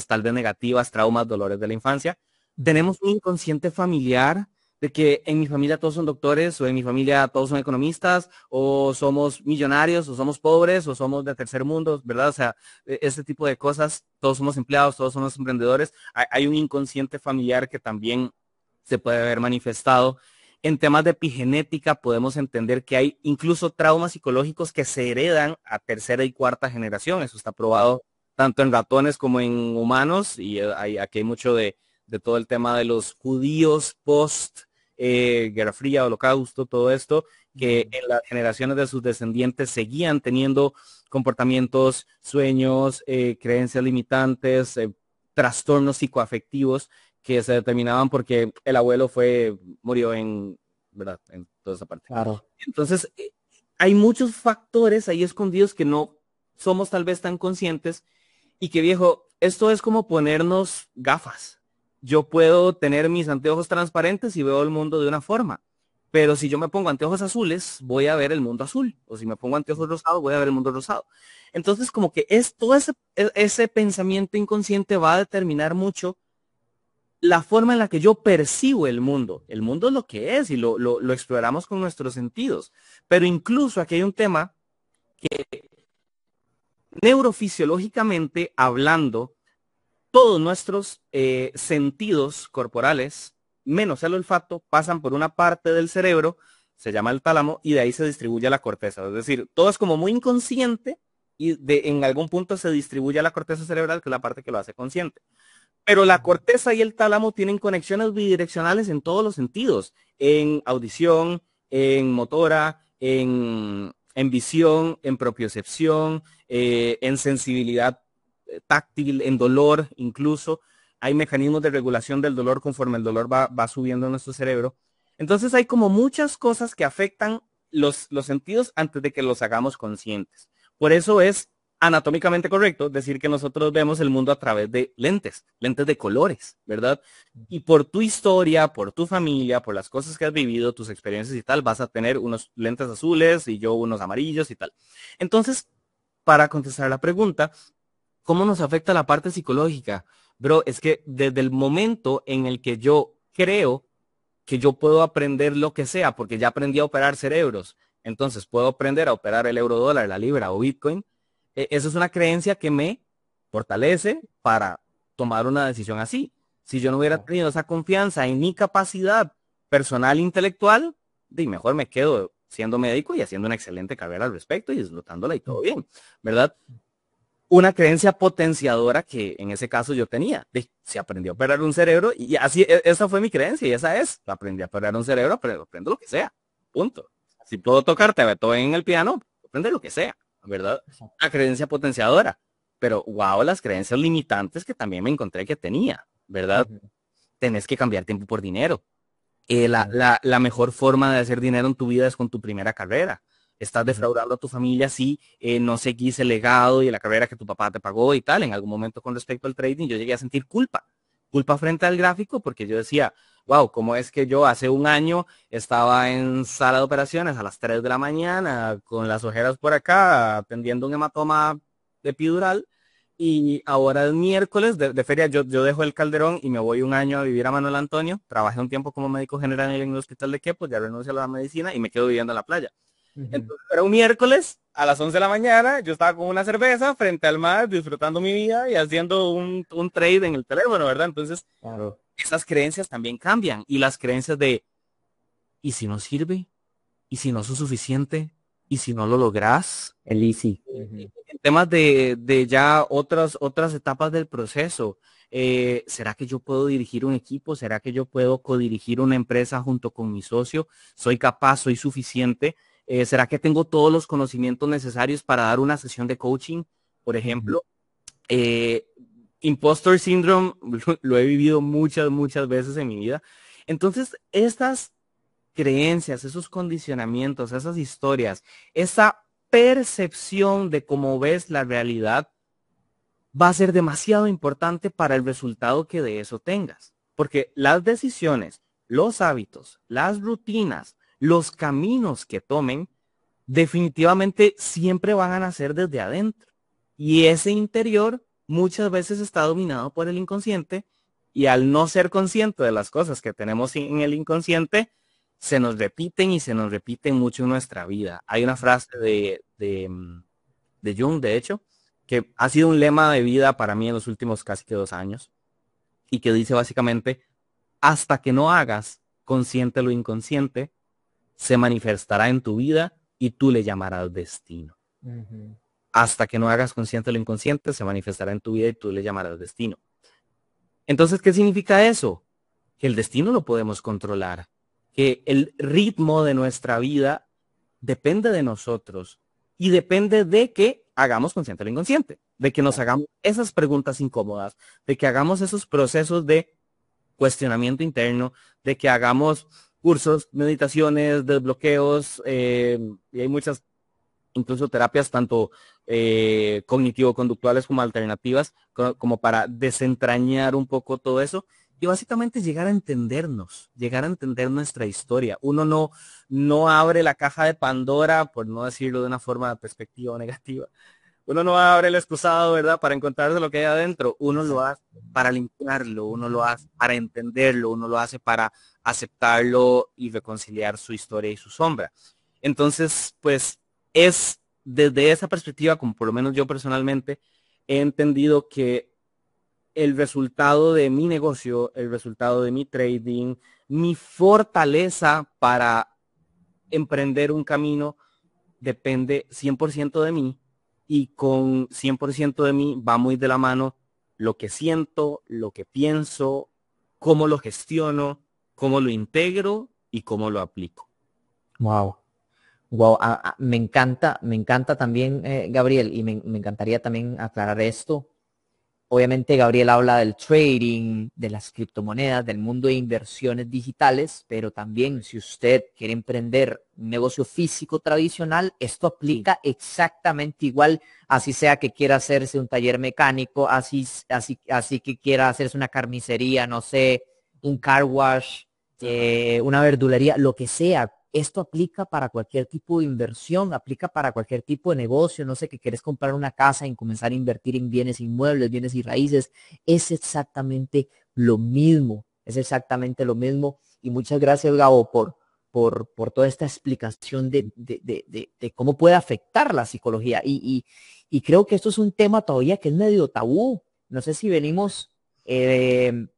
tal vez negativas, traumas, dolores de la infancia. Tenemos un inconsciente familiar de que en mi familia todos son doctores, o en mi familia todos son economistas, o somos millonarios, o somos pobres, o somos de tercer mundo, ¿verdad? O sea, este tipo de cosas, todos somos empleados, todos somos emprendedores. Hay un inconsciente familiar que también se puede ver manifestado. En temas de epigenética podemos entender que hay incluso traumas psicológicos que se heredan a tercera y cuarta generación. Eso está probado tanto en ratones como en humanos, y aquí hay mucho de todo el tema de los judíos post Guerra Fría, Holocausto, todo esto, que en las generaciones de sus descendientes seguían teniendo comportamientos, sueños, creencias limitantes, trastornos psicoafectivos que se determinaban porque el abuelo murió ¿verdad? En toda esa parte. Claro. Entonces, hay muchos factores ahí escondidos que no somos tal vez tan conscientes, y que, viejo, esto es como ponernos gafas. Yo puedo tener mis anteojos transparentes y veo el mundo de una forma, pero si yo me pongo anteojos azules, voy a ver el mundo azul, o si me pongo anteojos rosados, voy a ver el mundo rosado. Entonces, como que todo ese pensamiento inconsciente va a determinar mucho la forma en la que yo percibo el mundo. El mundo es lo que es y lo exploramos con nuestros sentidos. Pero incluso aquí hay un tema que neurofisiológicamente hablando, todos nuestros sentidos corporales, menos el olfato, pasan por una parte del cerebro, se llama el tálamo, y de ahí se distribuye a la corteza. Es decir, todo es como muy inconsciente y en algún punto se distribuye a la corteza cerebral, que es la parte que lo hace consciente. Pero la corteza y el tálamo tienen conexiones bidireccionales en todos los sentidos, en audición, en motora, en visión, en propiocepción, en sensibilidad táctil, en dolor incluso. Hay mecanismos de regulación del dolor conforme el dolor va subiendo en nuestro cerebro. Entonces hay como muchas cosas que afectan los sentidos antes de que los hagamos conscientes. Por eso es anatómicamente correcto decir que nosotros vemos el mundo a través de lentes de colores, ¿verdad? Y por tu historia, por tu familia, por las cosas que has vivido, tus experiencias y tal, vas a tener unos lentes azules y yo unos amarillos y tal. Entonces, para contestar la pregunta, ¿cómo nos afecta la parte psicológica? Bro, es que desde el momento en el que yo creo que yo puedo aprender lo que sea, porque ya aprendí a operar cerebros, entonces puedo aprender a operar el euro dólar, la libra o Bitcoin, eso es una creencia que me fortalece para tomar una decisión así. Si yo no hubiera tenido esa confianza en mi capacidad personal intelectual, mejor me quedo siendo médico y haciendo una excelente carrera al respecto y disfrutándola y todo bien, ¿verdad? Una creencia potenciadora que en ese caso yo tenía. Se aprendió a operar un cerebro y así, esa fue mi creencia y esa es, aprendí a operar un cerebro, pero aprendo lo que sea, punto. Si puedo tocarte a Beethoven en el piano, aprende lo que sea, ¿verdad? La creencia potenciadora, pero wow, las creencias limitantes que también me encontré que tenía, ¿verdad? Tenés que cambiar tiempo por dinero. La mejor forma de hacer dinero en tu vida es con tu primera carrera. Estás defraudando a tu familia si no seguís el legado y la carrera que tu papá te pagó y tal. En algún momento con respecto al trading yo llegué a sentir culpa frente al gráfico porque yo decía, wow, ¿cómo es que yo hace un año estaba en sala de operaciones a las 3 de la mañana con las ojeras por acá atendiendo un hematoma epidural? Y ahora es miércoles de feria, yo dejo el Calderón y me voy un año a vivir a Manuel Antonio. Trabajé un tiempo como médico general en el hospital de Quepos, ya renuncio a la medicina y me quedo viviendo en la playa. Entonces era un miércoles a las 11 de la mañana, yo estaba con una cerveza frente al mar, disfrutando mi vida y haciendo un trade en el teléfono, ¿verdad? Entonces, claro, esas creencias también cambian. Y las creencias de, ¿y si no sirve? ¿Y si no sos suficiente? ¿Y si no lo lográs? El easy. En temas de ya otras etapas del proceso. ¿Será que yo puedo dirigir un equipo? ¿Será que yo puedo codirigir una empresa junto con mi socio? ¿Soy capaz? ¿Soy suficiente? ¿Será que tengo todos los conocimientos necesarios para dar una sesión de coaching? Por ejemplo, Impostor Syndrome lo he vivido muchas veces en mi vida. Entonces, estas creencias, esos condicionamientos, esas historias, esa percepción de cómo ves la realidad va a ser demasiado importante para el resultado que de eso tengas. Porque las decisiones, los hábitos, las rutinas, los caminos que tomen, definitivamente siempre van a nacer desde adentro. Y ese interior muchas veces está dominado por el inconsciente y al no ser consciente de las cosas que tenemos en el inconsciente, se nos repiten y se nos repiten mucho en nuestra vida. Hay una frase de Jung, de hecho, que ha sido un lema de vida para mí en los últimos casi que 2 años y que dice básicamente, hasta que no hagas consciente lo inconsciente, se manifestará en tu vida y tú le llamarás destino. Hasta que no hagas consciente lo inconsciente, se manifestará en tu vida y tú le llamarás destino. Entonces, ¿qué significa eso? Que el destino lo podemos controlar, que el ritmo de nuestra vida depende de nosotros y depende de que hagamos consciente lo inconsciente, de que nos hagamos esas preguntas incómodas, de que hagamos esos procesos de cuestionamiento interno, de que hagamos cursos, meditaciones, desbloqueos, y hay muchas, incluso terapias tanto cognitivo-conductuales como alternativas, como para desentrañar un poco todo eso y básicamente llegar a entendernos, llegar a entender nuestra historia. Uno no abre la caja de Pandora, por no decirlo de una forma perspectiva negativa. Uno no abre el excusado, ¿verdad? Para encontrarse lo que hay adentro. Uno lo hace para limpiarlo, uno lo hace para entenderlo, uno lo hace para aceptarlo y reconciliar su historia y su sombra. Entonces, pues es desde esa perspectiva, como por lo menos yo personalmente, he entendido que el resultado de mi negocio, el resultado de mi trading, mi fortaleza para emprender un camino depende 100% de mí y con 100% de mí va muy de la mano lo que siento, lo que pienso, cómo lo gestiono, cómo lo integro y cómo lo aplico. Wow. Wow, me encanta también, Gabriel, y me encantaría también aclarar esto. Obviamente Gabriel habla del trading, de las criptomonedas, del mundo de inversiones digitales, pero también si usted quiere emprender un negocio físico tradicional, esto aplica exactamente igual, así sea que quiera hacerse un taller mecánico, así que quiera hacerse una carnicería, no sé, un car wash, una verdulería, lo que sea. Esto aplica para cualquier tipo de inversión, aplica para cualquier tipo de negocio, no sé, que quieres comprar una casa y comenzar a invertir en bienes inmuebles, bienes y raíces. Es exactamente lo mismo, es exactamente lo mismo. Y muchas gracias, Gabo, por toda esta explicación de cómo puede afectar la psicología. Y creo que esto es un tema todavía que es medio tabú. No sé si venimos de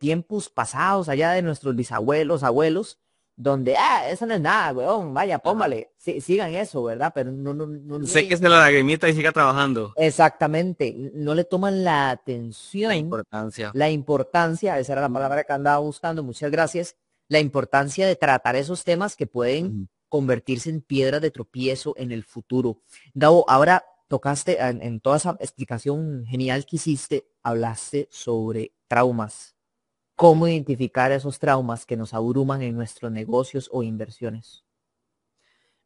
tiempos pasados, allá de nuestros bisabuelos, abuelos, donde, eso no es nada, weón, vaya, póngale, sigan eso, ¿verdad? Pero no Sé que es de la lagrimita y siga trabajando. exactamente, no le toman la La atención, importancia. la importancia, esa era la palabra que andaba buscando, muchas gracias, la importancia de tratar esos temas que pueden Ujú. convertirse en piedras de tropiezo en el futuro. Gabo, ahora tocaste en toda esa explicación genial que hiciste, hablaste sobre traumas. ¿Cómo identificar esos traumas que nos abruman en nuestros negocios o inversiones?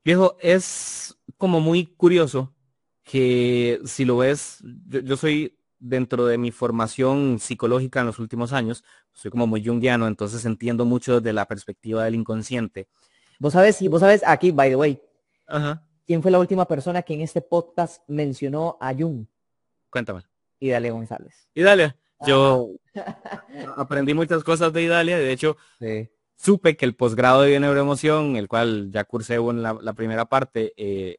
Viejo, es como muy curioso que si lo ves, yo soy dentro de mi formación psicológica en los últimos años, soy como muy junguiano, entonces entiendo mucho de la perspectiva del inconsciente. Vos sabes, aquí, by the way, Ajá, ¿quién fue la última persona que en este podcast mencionó a Jung cuéntame. y Dale González? Idalia, Ajá. yo aprendí muchas cosas de Idalia, de hecho, Sí. supe que el posgrado de neuroemoción, el cual ya cursé en la primera parte,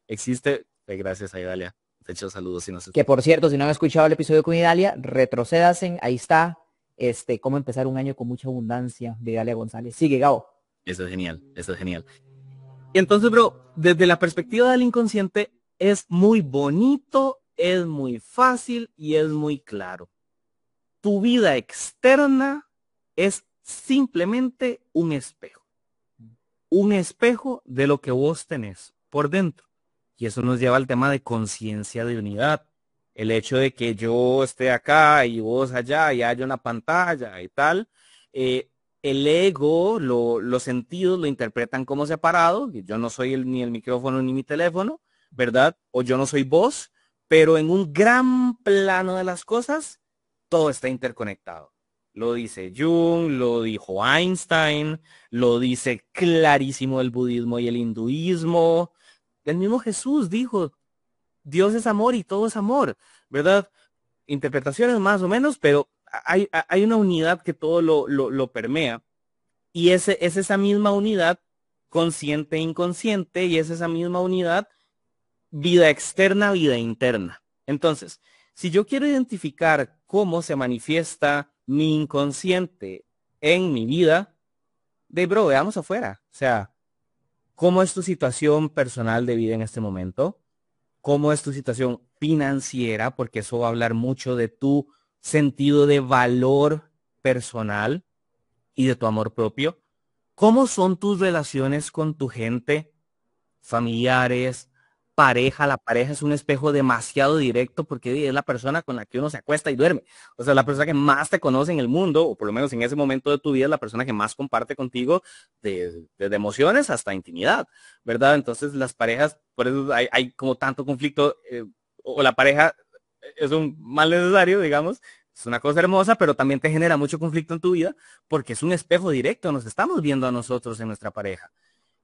existe, gracias a Idalia. De hecho, saludos si nos Que escuchan. por cierto, si no han escuchado el episodio con Idalia, retrocédasen, ahí está, cómo empezar un año con mucha abundancia de Idalia González. Sigue, Gabo. Eso es genial, eso es genial. Y entonces, bro, desde la perspectiva del inconsciente, es muy bonito, es muy fácil y es muy claro. Tu vida externa es simplemente un espejo de lo que vos tenés por dentro. Y eso nos lleva al tema de conciencia de unidad. El hecho de que yo esté acá y vos allá y haya una pantalla y tal, eh, el ego, los sentidos lo interpretan como separado. Yo no soy ni el micrófono ni mi teléfono, ¿verdad? O yo no soy vos, pero en un gran plano de las cosas, todo está interconectado. Lo dice Jung, lo dijo Einstein, lo dice clarísimo el budismo y el hinduismo. El mismo Jesús dijo, Dios es amor y todo es amor, ¿verdad? Interpretaciones más o menos, pero hay una unidad que todo lo permea. Y es esa misma unidad consciente e inconsciente, y es esa misma unidad vida externa, vida interna. Entonces, si yo quiero identificar cómo se manifiesta mi inconsciente en mi vida, de bro, veamos afuera. O sea, ¿cómo es tu situación personal de vida en este momento? ¿Cómo es tu situación financiera? Porque eso va a hablar mucho de tu sentido de valor personal y de tu amor propio. ¿Cómo son tus relaciones con tu gente, familiares, pareja? La pareja es un espejo demasiado directo porque es la persona con la que uno se acuesta y duerme. O sea, la persona que más te conoce en el mundo, o por lo menos en ese momento de tu vida, es la persona que más comparte contigo desde emociones hasta intimidad, ¿verdad? Entonces las parejas, por eso hay como tanto conflicto, o la pareja es un mal necesario, digamos. Es una cosa hermosa, pero también te genera mucho conflicto en tu vida porque es un espejo directo. Nos estamos viendo a nosotros en nuestra pareja.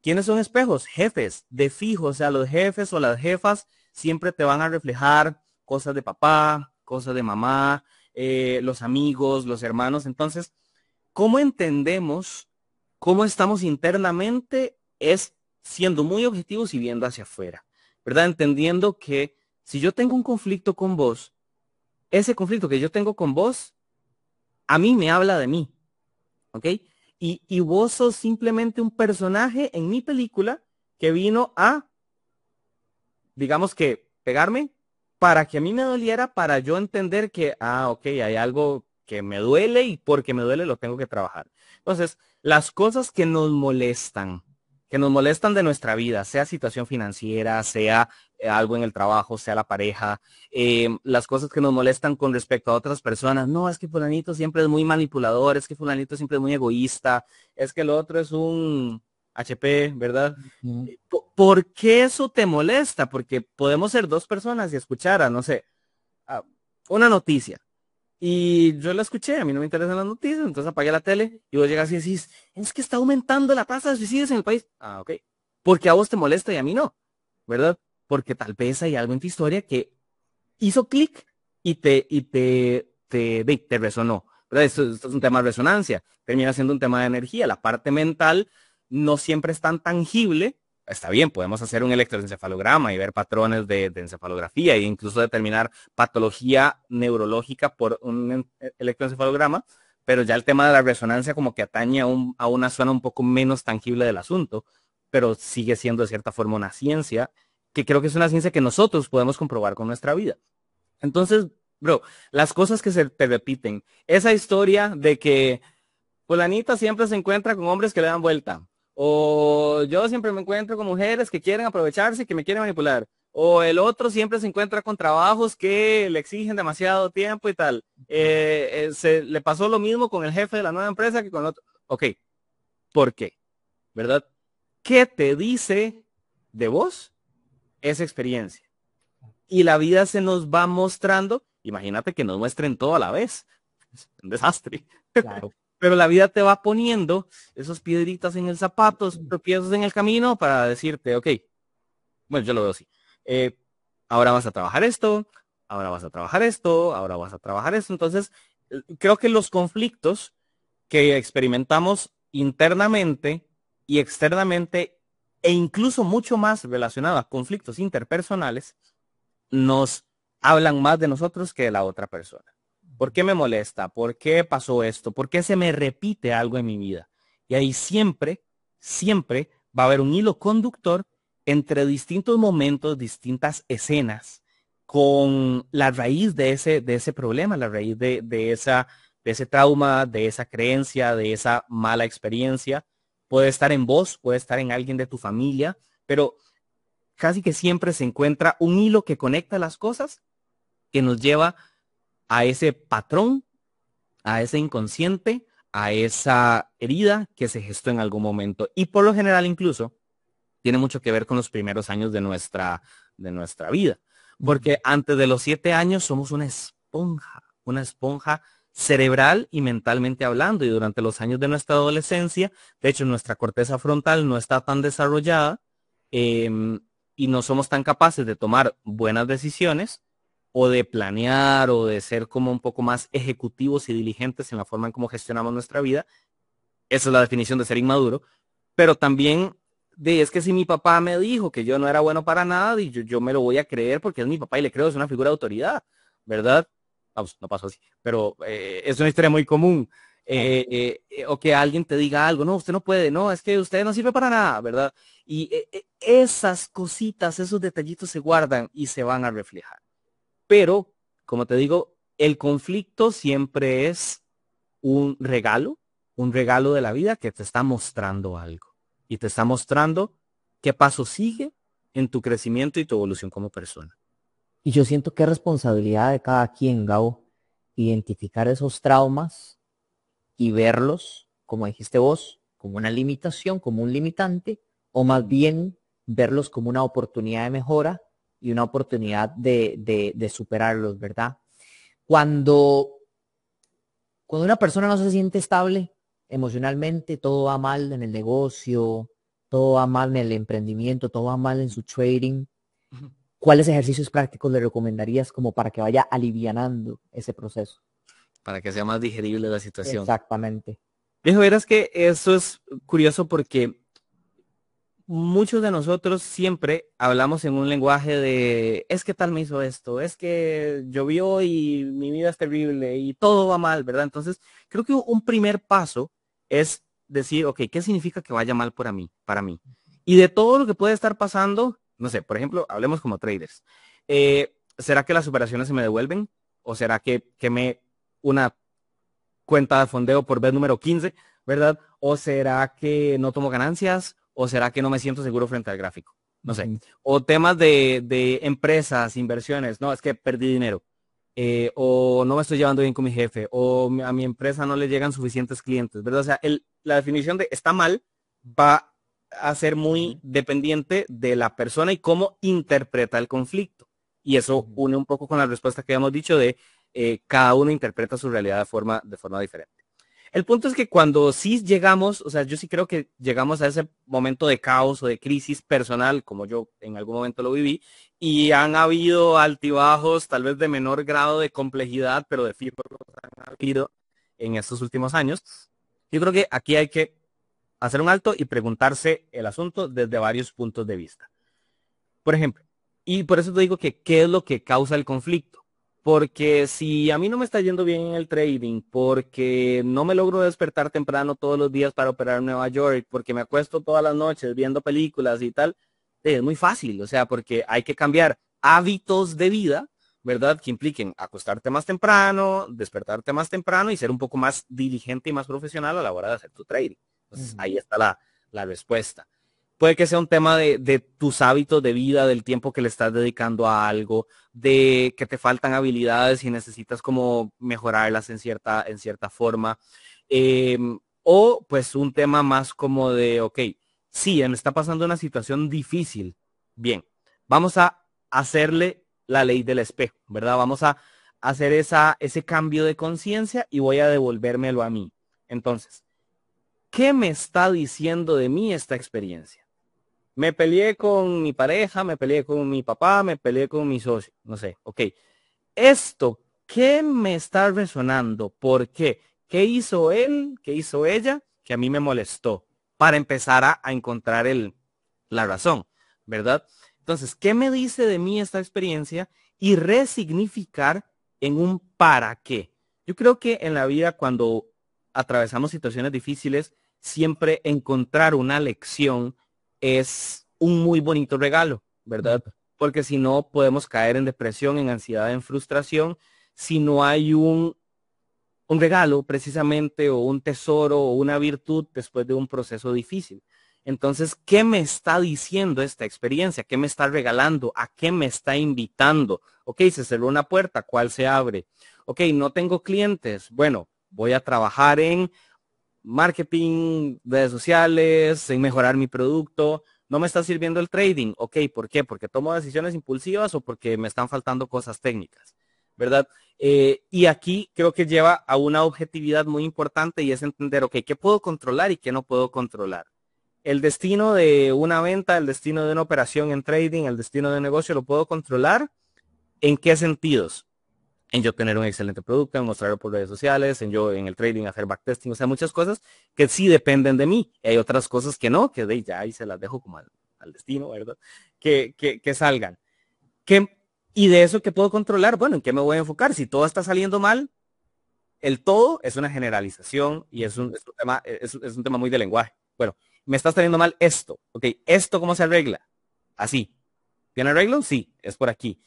¿Quiénes son espejos? Jefes, de fijo, o sea, los jefes o las jefas siempre te van a reflejar cosas de papá, cosas de mamá, los amigos, los hermanos. Entonces, ¿cómo entendemos cómo estamos internamente? Es siendo muy objetivos y viendo hacia afuera, ¿verdad? Entendiendo que si yo tengo un conflicto con vos, ese conflicto que yo tengo con vos, a mí me habla de mí, ¿ok? Y vos sos simplemente un personaje en mi película que vino a, digamos que, pegarme para que a mí me doliera, para yo entender que, ok, hay algo que me duele y porque me duele lo tengo que trabajar. Entonces, las cosas que nos molestan de nuestra vida, sea situación financiera, sea algo en el trabajo, sea la pareja, las cosas que nos molestan con respecto a otras personas, no, es que fulanito siempre es muy manipulador, es que fulanito siempre es muy egoísta, es que el otro es un HP, ¿verdad? Mm. ¿Por qué eso te molesta? Porque podemos ser dos personas y escuchar a, no sé, a una noticia. Y yo la escuché, a mí no me interesan las noticias, entonces apagué la tele y vos llegas y decís, es que está aumentando la tasa de suicidios en el país. Ah, ok. Porque a vos te molesta y a mí no, ¿verdad? Porque tal vez hay algo en tu historia que hizo clic y te resonó, ¿verdad? Esto es un tema de resonancia, termina siendo un tema de energía. La parte mental no siempre es tan tangible. Está bien, podemos hacer un electroencefalograma y ver patrones de encefalografía e incluso determinar patología neurológica por un electroencefalograma, pero ya el tema de la resonancia como que atañe a una zona un poco menos tangible del asunto, pero sigue siendo de cierta forma una ciencia, que creo que es una ciencia que nosotros podemos comprobar con nuestra vida. Entonces, bro, las cosas que se te repiten, esa historia de que fulanita siempre se encuentra con hombres que le dan vuelta, o yo siempre me encuentro con mujeres que quieren aprovecharse y que me quieren manipular, o el otro siempre se encuentra con trabajos que le exigen demasiado tiempo y tal. Se le pasó lo mismo con el jefe de la nueva empresa que con el otro. Ok, ¿por qué? ¿Verdad? ¿Qué te dice de vos esa experiencia? Y la vida se nos va mostrando, imagínate que nos muestren todo a la vez. Es un desastre. Claro. Pero la vida te va poniendo esos piedritas en el zapato, esos tropiezos en el camino para decirte, ok, bueno, yo lo veo así. eh, ahora vas a trabajar esto, ahora vas a trabajar esto, ahora vas a trabajar esto. Entonces, creo que los conflictos que experimentamos internamente y externamente, e incluso mucho más relacionados a conflictos interpersonales, nos hablan más de nosotros que de la otra persona. ¿Por qué me molesta? ¿Por qué pasó esto? ¿Por qué se me repite algo en mi vida? Y ahí siempre, siempre va a haber un hilo conductor entre distintos momentos, distintas escenas, con la raíz de ese problema, la raíz de ese trauma, de esa creencia, de esa mala experiencia. Puede estar en vos, puede estar en alguien de tu familia, pero casi que siempre se encuentra un hilo que conecta las cosas, que nos lleva a ese patrón, a ese inconsciente, a esa herida que se gestó en algún momento. Y por lo general incluso tiene mucho que ver con los primeros años de nuestra vida. Porque antes de los 7 años somos una esponja cerebral y mentalmente hablando. Y durante los años de nuestra adolescencia, de hecho, nuestra corteza frontal no está tan desarrollada, y no somos tan capaces de tomar buenas decisiones o de planear o de ser como un poco más ejecutivos y diligentes en la forma en cómo gestionamos nuestra vida. Esa es la definición de ser inmaduro. Pero también es que si mi papá me dijo que yo no era bueno para nada, y yo me lo voy a creer porque es mi papá y le creo, es una figura de autoridad, ¿verdad? Vamos, no pasó así, pero es una historia muy común. O que alguien te diga algo, no, usted no puede, no, es que usted no sirve para nada, ¿verdad? Y esas cositas, esos detallitos se guardan y se van a reflejar. Pero, como te digo, el conflicto siempre es un regalo de la vida que te está mostrando algo y te está mostrando qué paso sigue en tu crecimiento y tu evolución como persona. Y yo siento que es responsabilidad de cada quien, Gabo, identificar esos traumas y verlos, como dijiste vos, como una limitación, como un limitante, o más bien verlos como una oportunidad de mejora y una oportunidad de superarlos, ¿verdad? Cuando, cuando una persona no se siente estable emocionalmente, todo va mal en el negocio, todo va mal en el emprendimiento, todo va mal en su trading. ¿Cuáles ejercicios prácticos le recomendarías como para que vaya alivianando ese proceso? Para que sea más digerible la situación. Exactamente. Viejo, verás que eso es curioso porque muchos de nosotros siempre hablamos en un lenguaje de, es que tal me hizo esto, es que llovió y mi vida es terrible y todo va mal, ¿verdad? Entonces, creo que un primer paso es decir, ok, ¿qué significa que vaya mal para mí? Para mí. Y de todo lo que puede estar pasando, no sé, por ejemplo, hablemos como traders. ¿Será que las operaciones se me devuelven? ¿O será que quemé una cuenta de fondeo por vez número 15, ¿verdad? ¿O será que no tomo ganancias? ¿O será que no me siento seguro frente al gráfico? No sé. O temas de empresas, inversiones. No, es que perdí dinero. O no me estoy llevando bien con mi jefe. O a mi empresa no le llegan suficientes clientes, ¿verdad? O sea, la definición de está mal va a ser muy dependiente de la persona y cómo interpreta el conflicto. Y eso une un poco con la respuesta que habíamos dicho de cada uno interpreta su realidad de forma diferente. El punto es que cuando sí llegamos, o sea, yo sí creo que llegamos a ese momento de caos o de crisis personal, como yo en algún momento lo viví, y han habido altibajos, tal vez de menor grado de complejidad, pero de fijo han habido en estos últimos años. Yo creo que aquí hay que hacer un alto y preguntarse el asunto desde varios puntos de vista. Por ejemplo, y por eso te digo que, ¿qué es lo que causa el conflicto? Porque si a mí no me está yendo bien en el trading, porque no me logro despertar temprano todos los días para operar en Nueva York, porque me acuesto todas las noches viendo películas y tal, es muy fácil, o sea, porque hay que cambiar hábitos de vida, ¿verdad? Que impliquen acostarte más temprano, despertarte más temprano y ser un poco más diligente y más profesional a la hora de hacer tu trading. Entonces, ahí está la respuesta. Puede que sea un tema de tus hábitos de vida, del tiempo que le estás dedicando a algo, de que te faltan habilidades y necesitas como mejorarlas en cierta forma. Eh, o pues un tema más como de, ok, sí, me está pasando una situación difícil. Bien, vamos a hacerle la ley del espejo, ¿verdad? Vamos a hacer ese cambio de conciencia y voy a devolvérmelo a mí. Entonces, ¿qué me está diciendo de mí esta experiencia? Me peleé con mi pareja, me peleé con mi papá, me peleé con mi socio, no sé, ok. Esto, ¿qué me está resonando? ¿Por qué? ¿Qué hizo él? ¿Qué hizo ella? Que a mí me molestó para empezar a encontrar la razón, ¿verdad? Entonces, ¿qué me dice de mí esta experiencia? Y resignificar en un para qué. Yo creo que en la vida cuando atravesamos situaciones difíciles, siempre encontrar una lección es un muy bonito regalo, ¿verdad? Porque si no podemos caer en depresión, en ansiedad, en frustración, si no hay un regalo precisamente o un tesoro o una virtud después de un proceso difícil. Entonces, ¿qué me está diciendo esta experiencia? ¿Qué me está regalando? ¿A qué me está invitando? Ok, se cerró una puerta, ¿cuál se abre? Ok, no tengo clientes. Bueno, voy a trabajar en marketing, redes sociales, en mejorar mi producto. No me está sirviendo el trading. Ok, ¿por qué? Porque tomo decisiones impulsivas o porque me están faltando cosas técnicas, ¿verdad? Y aquí creo que lleva a una objetividad muy importante y es entender, ok, ¿qué puedo controlar y qué no puedo controlar? El destino de una venta, el destino de una operación en trading, el destino de un negocio, ¿lo puedo controlar? ¿En qué sentidos? En yo tener un excelente producto, en mostrarlo por redes sociales, en yo en el trading hacer backtesting, o sea, muchas cosas que sí dependen de mí. Y hay otras cosas que no, que de ya ahí se las dejo como al destino, ¿verdad? Que salgan. ¿Qué, y de eso que puedo controlar? Bueno, ¿en qué me voy a enfocar? Si todo está saliendo mal, el todo es una generalización y es un tema muy de lenguaje. Bueno, me está saliendo mal esto. Ok, ¿esto cómo se arregla? Así. ¿Tiene arreglo? Sí, es por aquí.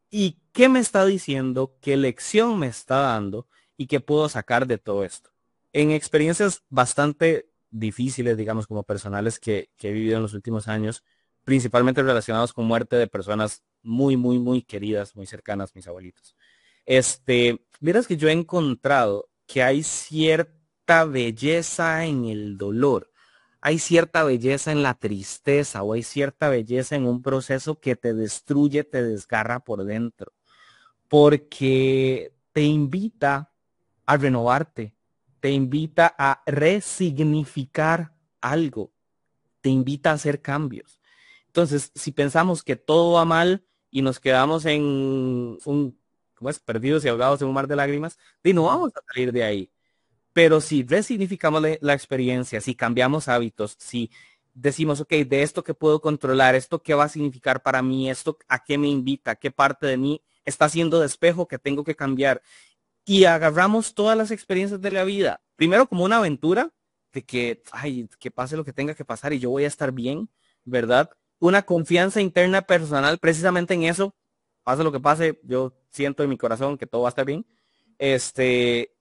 ¿Y qué me está diciendo? ¿Qué lección me está dando? ¿Y qué puedo sacar de todo esto? En experiencias bastante difíciles, digamos, como personales que he vivido en los últimos años, principalmente relacionados con muerte de personas muy, muy, muy queridas, muy cercanas, mis abuelitos. Vieras que yo he encontrado que hay cierta belleza en el dolor, hay cierta belleza en la tristeza o hay cierta belleza en un proceso que te destruye, te desgarra por dentro, porque te invita a renovarte, te invita a resignificar algo, te invita a hacer cambios. Entonces, si pensamos que todo va mal y nos quedamos en ¿cómo es? Perdidos y ahogados en un mar de lágrimas, y no vamos a salir de ahí. Pero si resignificamos la experiencia, si cambiamos hábitos, si decimos, ok, de esto que puedo controlar, esto qué va a significar para mí, esto a qué me invita, qué parte de mí está siendo de espejo que tengo que cambiar. Y agarramos todas las experiencias de la vida, primero como una aventura de que, ay, que pase lo que tenga que pasar y yo voy a estar bien, ¿verdad? Una confianza interna personal precisamente en eso, pase lo que pase, yo siento en mi corazón que todo va a estar bien.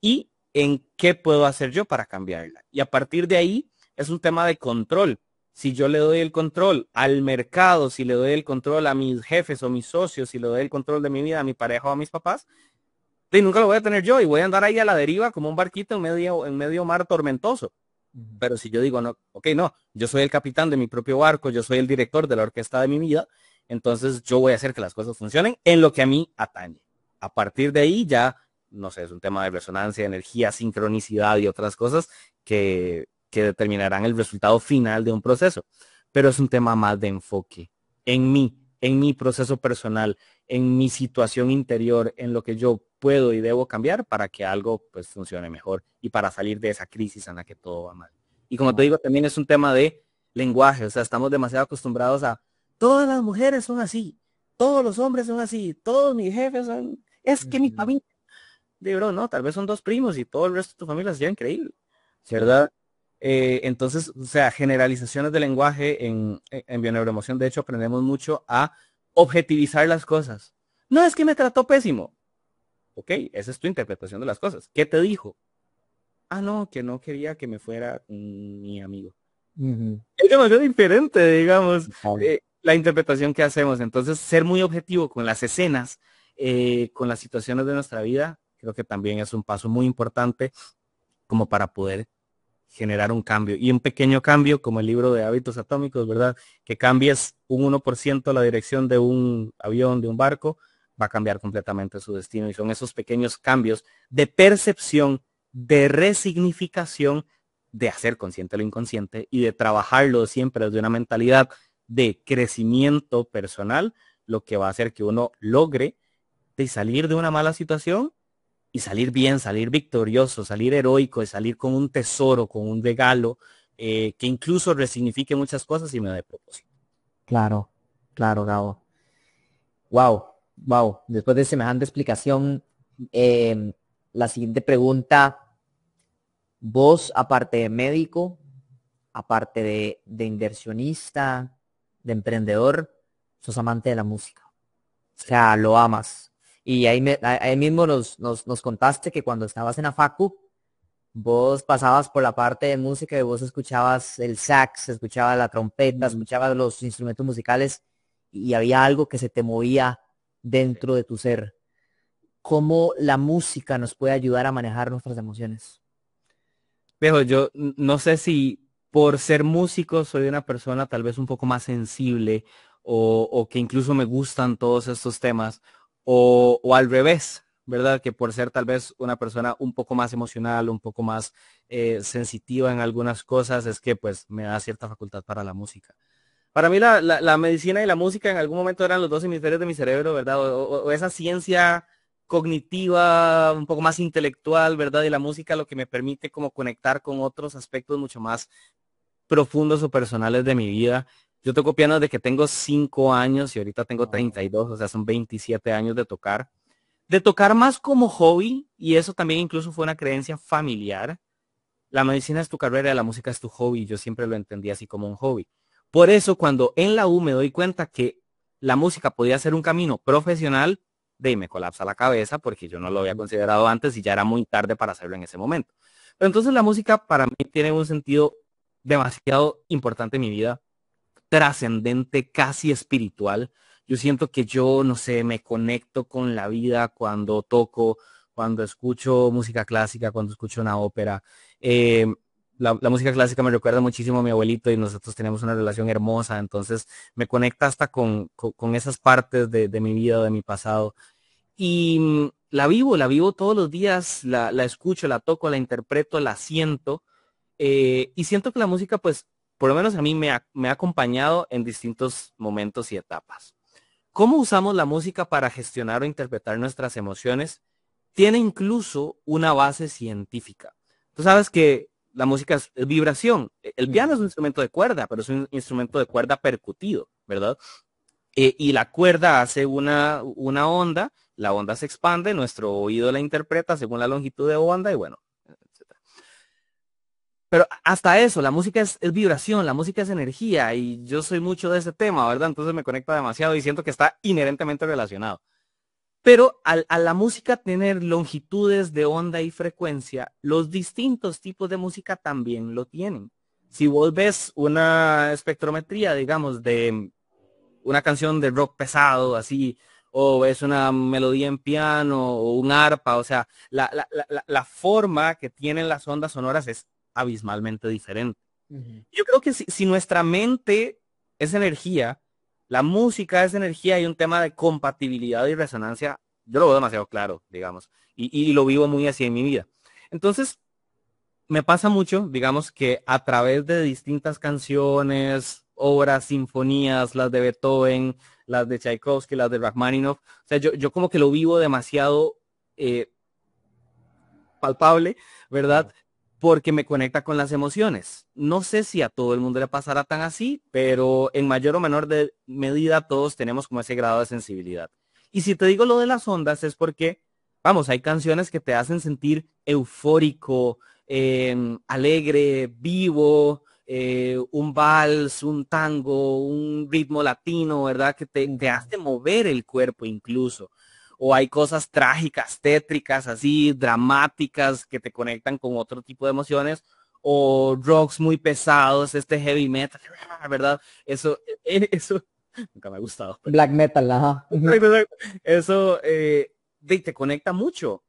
Y en qué puedo hacer yo para cambiarla. Y a partir de ahí es un tema de control. Si yo le doy el control al mercado, si le doy el control a mis jefes o mis socios, si le doy el control de mi vida a mi pareja o a mis papás, y nunca lo voy a tener yo y voy a andar ahí a la deriva como un barquito en medio mar tormentoso. Pero si yo digo, no, ok, no, yo soy el capitán de mi propio barco, yo soy el director de la orquesta de mi vida, entonces yo voy a hacer que las cosas funcionen en lo que a mí atañe. A partir de ahí ya, no sé, es un tema de resonancia, energía, sincronicidad y otras cosas que determinarán el resultado final de un proceso. Pero es un tema más de enfoque en mi proceso personal, en mi situación interior, en lo que yo puedo y debo cambiar para que algo pues funcione mejor y para salir de esa crisis en la que todo va mal. Y como te digo, también es un tema de lenguaje, o sea, estamos demasiado acostumbrados a, todas las mujeres son así, todos los hombres son así, todos mis jefes son, Es que mi Ujú. familia, de bro, no, tal vez son dos primos y todo el resto de tu familia se lleva increíble, Sí. ¿verdad? Entonces, o sea, generalizaciones de lenguaje en bioneuroemoción, de hecho, aprendemos mucho a objetivizar las cosas. No, es que me trató pésimo. Ok, esa es tu interpretación de las cosas. ¿Qué te dijo? Ah, no, que no quería que me fuera con mi amigo. Ujú. Es demasiado diferente, digamos, Claro. la interpretación que hacemos. Entonces, ser muy objetivo con las escenas, con las situaciones de nuestra vida, creo que también es un paso muy importante como para poder generar un cambio. Y un pequeño cambio, como el libro de hábitos atómicos, ¿verdad? Que cambies un 1% la dirección de un avión, de un barco, va a cambiar completamente su destino. Y son esos pequeños cambios de percepción, de resignificación, de hacer consciente lo inconsciente y de trabajarlo siempre desde una mentalidad de crecimiento personal, lo que va a hacer que uno logre de salir de una mala situación y salir bien, salir victorioso, salir heroico, y salir con un tesoro, con un regalo, que incluso resignifique muchas cosas y me dé propósito. Claro, claro, Gabo. Wow, wow. Después de semejante explicación, la siguiente pregunta, vos, aparte de médico, aparte de inversionista, de emprendedor, sos amante de la música. O sea, lo amas. Y ahí mismo nos contaste que cuando estabas en la facu, vos pasabas por la parte de música y vos escuchabas el sax, escuchabas la trompeta, Mm, escuchabas los instrumentos musicales y había algo que se te movía sí. dentro de tu ser. ¿Cómo la música nos puede ayudar a manejar nuestras emociones? Viejo, yo no sé si por ser músico soy una persona tal vez un poco más sensible o que incluso me gustan todos estos temas o al revés, ¿verdad? Que por ser tal vez una persona un poco más emocional, un poco más sensitiva en algunas cosas, es que pues me da cierta facultad para la música. Para mí la medicina y la música en algún momento eran los dos hemisferios de mi cerebro, ¿verdad? O esa ciencia cognitiva, un poco más intelectual, ¿verdad? Y la música lo que me permite como conectar con otros aspectos mucho más profundos o personales de mi vida. Yo toco piano desde que tengo 5 años y ahorita tengo Wow. 32, o sea, son 27 años de tocar. De tocar más como hobby, y eso también incluso fue una creencia familiar. La medicina es tu carrera, la música es tu hobby. Yo siempre lo entendí así como un hobby. Por eso, cuando en la U me doy cuenta que la música podía ser un camino profesional, de ahí me colapsa la cabeza porque yo no lo había considerado antes y ya era muy tarde para hacerlo en ese momento. Pero entonces la música para mí tiene un sentido demasiado importante en mi vida, trascendente, casi espiritual. Yo siento que yo, no sé, me conecto con la vida cuando toco, cuando escucho música clásica, cuando escucho una ópera. Eh, la música clásica me recuerda muchísimo a mi abuelito y nosotros tenemos una relación hermosa, entonces me conecta hasta con esas partes de mi vida, de mi pasado. Y la vivo todos los días, la escucho, la toco, la interpreto, la siento. Y siento que la música, pues, por lo menos a mí me ha acompañado en distintos momentos y etapas. ¿Cómo usamos la música para gestionar o interpretar nuestras emociones? Tiene incluso una base científica. Tú sabes que la música es vibración. El piano es un instrumento de cuerda, pero es un instrumento de cuerda percutido, ¿verdad? Y la cuerda hace una onda, la onda se expande, nuestro oído la interpreta según la longitud de onda y bueno, etcétera. Pero hasta eso, la música es vibración, la música es energía y yo soy mucho de ese tema, ¿verdad? Entonces me conecta demasiado y siento que está inherentemente relacionado. Pero a la música tener longitudes de onda y frecuencia, los distintos tipos de música también lo tienen. Si vos ves una espectrometría, digamos, de una canción de rock pesado, así, o es una melodía en piano o un arpa, o sea, la forma que tienen las ondas sonoras es abismalmente diferente. Ujú. Yo creo que si nuestra mente es energía, la música es energía y un tema de compatibilidad y resonancia, yo lo veo demasiado claro, digamos, y lo vivo muy así en mi vida. Entonces, me pasa mucho, digamos, que a través de distintas canciones, obras, sinfonías, las de Beethoven, las de Tchaikovsky, las de Rachmaninoff, o sea, yo como que lo vivo demasiado eh, palpable, ¿verdad? Wow. Porque me conecta con las emociones. No sé si a todo el mundo le pasará tan así, pero en mayor o menor medida todos tenemos como ese grado de sensibilidad. Y si te digo lo de las ondas es porque, vamos, hay canciones que te hacen sentir eufórico, alegre, vivo, un vals, un tango, un ritmo latino, ¿verdad? Que te hace mover el cuerpo incluso. O hay cosas trágicas, tétricas, así, dramáticas, que te conectan con otro tipo de emociones. O rocks muy pesados, este heavy metal, ¿verdad? Eso nunca me ha gustado. Black metal, ajá. Eso te conecta mucho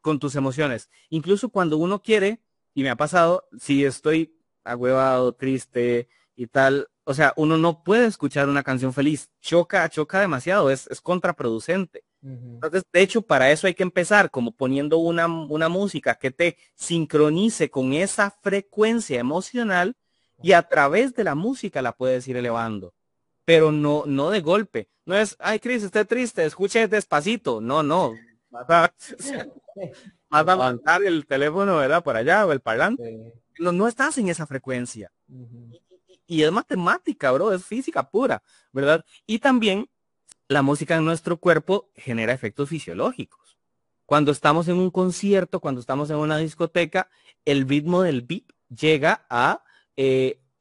con tus emociones. Incluso cuando uno quiere, y me ha pasado, si estoy agüevado, triste y tal, o sea, uno no puede escuchar una canción feliz. Choca demasiado, es contraproducente. Entonces, de hecho, para eso hay que empezar como poniendo una música que te sincronice con esa frecuencia emocional y a través de la música la puedes ir elevando, pero no de golpe. No es, ay, Cris, esté triste, escuche despacito. No. Vas a, vas a levantar el teléfono, ¿verdad? Por allá, o el parlante. Sí. No estás en esa frecuencia. Y es matemática, bro, es física pura, ¿verdad? Y también la música en nuestro cuerpo genera efectos fisiológicos. Cuando estamos en un concierto, cuando estamos en una discoteca, el ritmo del beat llega a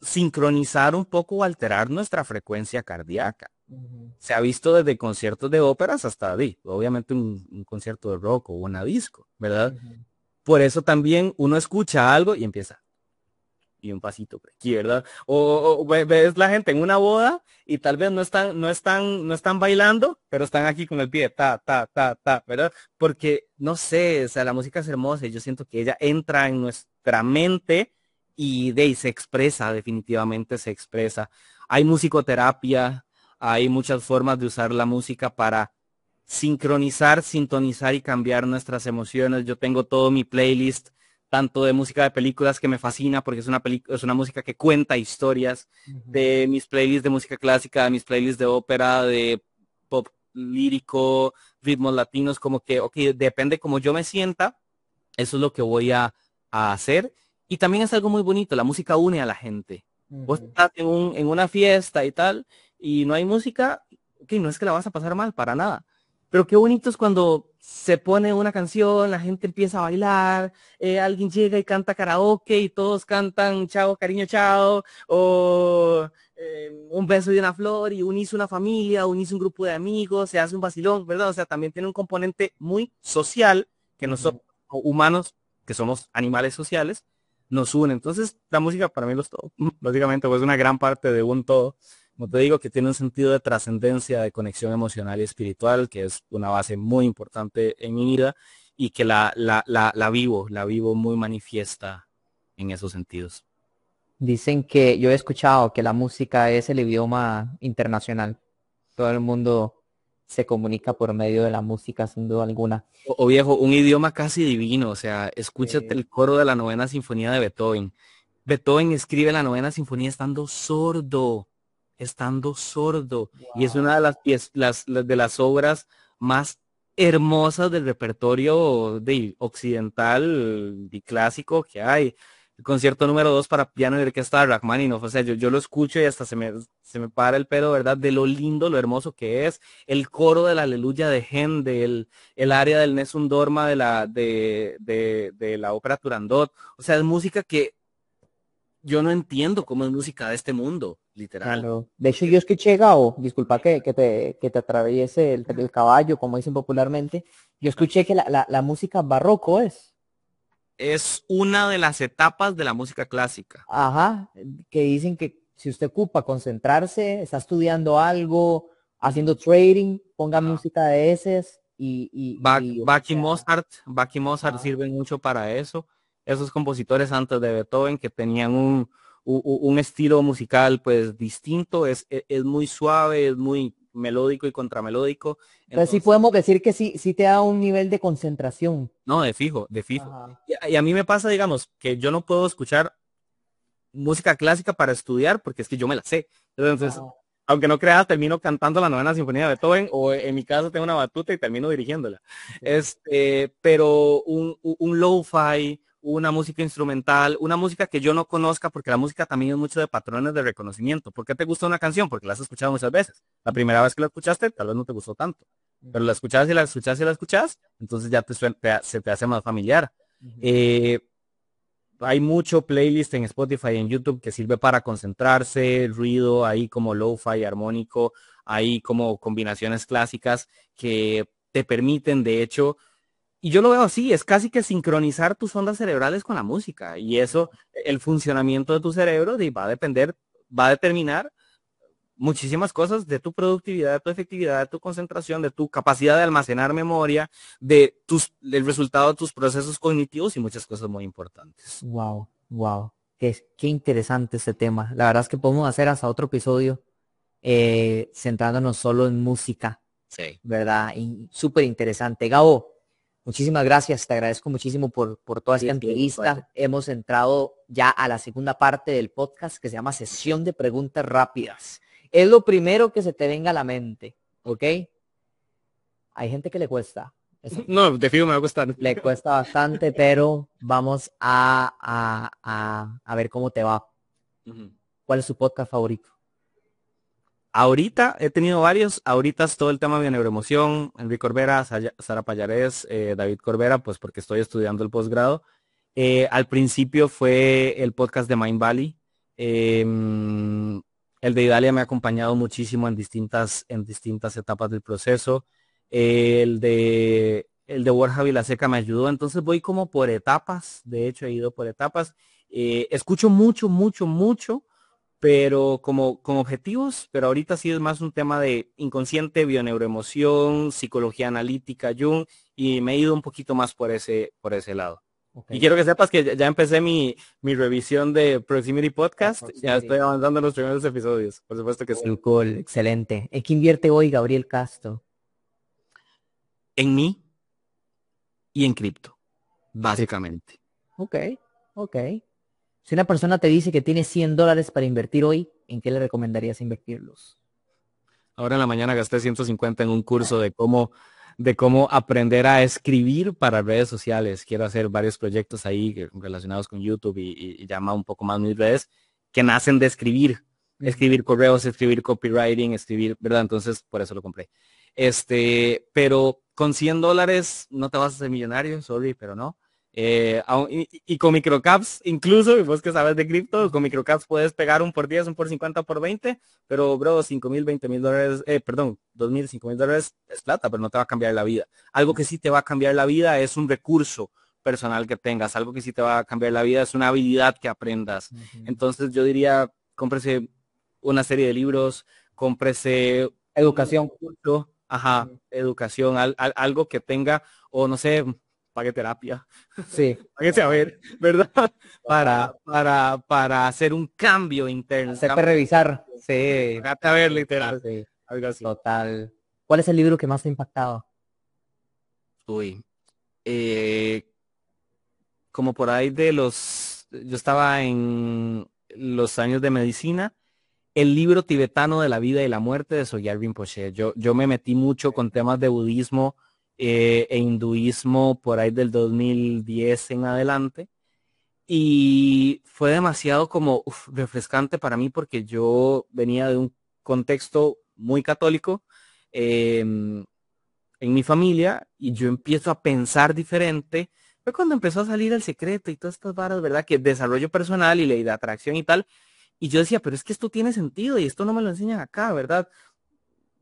sincronizar un poco o alterar nuestra frecuencia cardíaca. Se ha visto desde conciertos de óperas hasta, obviamente, un concierto de rock o una disco, ¿verdad? Por eso también uno escucha algo y empieza, y un pasito por aquí, ¿verdad? O ves la gente en una boda y tal vez no están bailando, pero están aquí con el pie, ¿verdad? Porque, no sé, o sea, la música es hermosa y yo siento que ella entra en nuestra mente y de ahí se expresa, definitivamente se expresa. Hay musicoterapia, hay muchas formas de usar la música para sincronizar, sintonizar y cambiar nuestras emociones. Yo tengo todo mi playlist tanto de música de películas que me fascina porque es una música que cuenta historias, de mis playlists de música clásica, de mis playlists de ópera, de pop lírico, ritmos latinos, como que, ok, depende como yo me sienta, eso es lo que voy a hacer. Y también es algo muy bonito, la música une a la gente. Vos estás en una fiesta y tal, y no hay música, ok, no es que la vas a pasar mal, para nada. Pero qué bonito es cuando se pone una canción, la gente empieza a bailar, alguien llega y canta karaoke y todos cantan chao, cariño, chao, o un beso y una flor y unís una familia, unís un grupo de amigos, se hace un vacilón, ¿verdad? O sea, también tiene un componente muy social que nosotros, como humanos, que somos animales sociales, nos une. Entonces, la música para mí lo es todo. Básicamente, pues es una gran parte de un todo. Como te digo, que tiene un sentido de trascendencia, de conexión emocional y espiritual, que es una base muy importante en mi vida y que la vivo muy manifiesta en esos sentidos. Dicen que yo he escuchado que la música es el idioma internacional. Todo el mundo se comunica por medio de la música, sin duda alguna. O viejo, un idioma casi divino, o sea, escúchate el coro de la novena sinfonía de Beethoven. Beethoven escribe la novena sinfonía estando sordo, y es una de de las obras más hermosas del repertorio occidental y clásico que hay. El concierto número 2 para piano y orquesta de Rachmaninoff, o sea, yo lo escucho y hasta se me para el pelo, ¿verdad? De lo lindo, lo hermoso que es. El coro del Aleluya de Händel, el área del Nessun Dorma de la ópera Turandot. O sea, es música que yo no entiendo cómo es música de este mundo, literal. Claro. De hecho, yo escuché, Gabo, disculpa que te atraviese el caballo, como dicen popularmente. Yo escuché que la música barroco es. Es una de las etapas de la música clásica. Ajá, que dicen que si usted ocupa concentrarse, está estudiando algo, haciendo trading, ponga Ajá. música de esas y, o sea, Bach y Mozart ajá. sirven mucho para eso. Esos compositores antes de Beethoven que tenían un estilo musical pues distinto, es muy suave, es muy melódico y contramelódico. Entonces sí Entonces, podemos decir que sí te da un nivel de concentración. no, de fijo, de fijo. Ajá. Y a mí me pasa, digamos, que yo no puedo escuchar música clásica para estudiar porque es que yo me la sé. Entonces, Ajá. aunque no creas, termino cantando la novena sinfonía de Beethoven o en mi caso tengo una batuta y termino dirigiéndola. Sí. Pero un lo-fi, una música instrumental, una música que yo no conozca, porque la música también es mucho de patrones de reconocimiento. ¿Por qué te gusta una canción? Porque la has escuchado muchas veces. La primera vez que la escuchaste, tal vez no te gustó tanto, pero la escuchas y la escuchas y la escuchas, entonces ya se te hace más familiar. Eh, Hay mucho playlist en Spotify y en YouTube que sirve para concentrarse, ruido, ahí como lo-fi, armónico, hay como combinaciones clásicas que te permiten, de hecho, y yo lo veo así, es casi que sincronizar tus ondas cerebrales con la música. Y eso, el funcionamiento de tu cerebro va a depender, va a determinar muchísimas cosas de tu productividad, de tu efectividad, de tu concentración, de tu capacidad de almacenar memoria, del resultado de tus procesos cognitivos y muchas cosas muy importantes. Wow, wow. Qué interesante este tema. La verdad es que podemos hacer hasta otro episodio centrándonos solo en música, Sí. ¿verdad? Y súper interesante. Gabo, muchísimas gracias. Te agradezco muchísimo por toda esta entrevista. Hemos entrado ya a la segunda parte del podcast que se llama sesión de preguntas rápidas. Es lo primero que se te venga a la mente, ¿ok? Hay gente que le cuesta. No, de fijo me va a gustar. Le cuesta bastante, pero vamos a ver cómo te va. ¿Cuál es su podcast favorito? Ahorita he tenido varios, ahorita es todo el tema de neuroemoción, Enrique Corbera, Sara Pallares, David Corbera, pues porque estoy estudiando el posgrado. Al principio fue el podcast de Mind Valley. El de Idalia me ha acompañado muchísimo en distintas etapas del proceso. El de Borja Vilaseca me ayudó, entonces voy como por etapas, de hecho he ido por etapas. Escucho mucho, mucho, mucho, pero como con objetivos, pero ahorita sí es más un tema de inconsciente, bioneuroemoción, psicología analítica, Jung, y me he ido un poquito más por ese lado. Okay. Y quiero que sepas que ya empecé mi revisión de Proximity Podcast, ya estoy avanzando en los primeros episodios, por supuesto que sí. Cool, excelente. ¿En qué invierte hoy Gabriel Castro? En mí y en cripto, básicamente. Ok. Si una persona te dice que tiene $100 para invertir hoy, ¿en qué le recomendarías invertirlos? Ahora en la mañana gasté 150 en un curso de cómo aprender a escribir para redes sociales. Quiero hacer varios proyectos ahí relacionados con YouTube y llama un poco más mis redes que nacen de escribir. Escribir correos, escribir copywriting, ¿verdad? Entonces, por eso lo compré. Pero con $100 no te vas a hacer millonario, sorry, pero no. Y con microcaps, incluso, vos que sabes de cripto, con microcaps puedes pegar un por 10, un por 50, por 20, pero bro, 5,000, 20,000 dólares, 2,000, 5,000 dólares es plata, pero no te va a cambiar la vida. Algo que sí te va a cambiar la vida es un recurso personal que tengas, algo que sí te va a cambiar la vida es una habilidad que aprendas. Entonces yo diría, cómprese una serie de libros, cómprese educación, educación, algo que tenga, o no sé, pague terapia. Sí. Páguese a ver, ¿verdad? Para hacer un cambio interno. Sepa revisar. Sí. Págate a ver, literal. Sí. Algo así. Total. ¿Cuál es el libro que más te ha impactado? Uy. Como por ahí yo estaba en los años de medicina, el libro tibetano de la vida y la muerte de Sogyal Rinpoche. Yo me metí mucho con temas de budismo e hinduismo por ahí del 2010 en adelante. Y fue demasiado como refrescante para mí porque yo venía de un contexto muy católico en mi familia y yo empiezo a pensar diferente. Fue cuando empezó a salir El Secreto y todas estas varas, ¿verdad? Que desarrollo personal y ley de atracción y tal. Y yo decía, pero es que esto tiene sentido y esto no me lo enseñan acá, ¿verdad?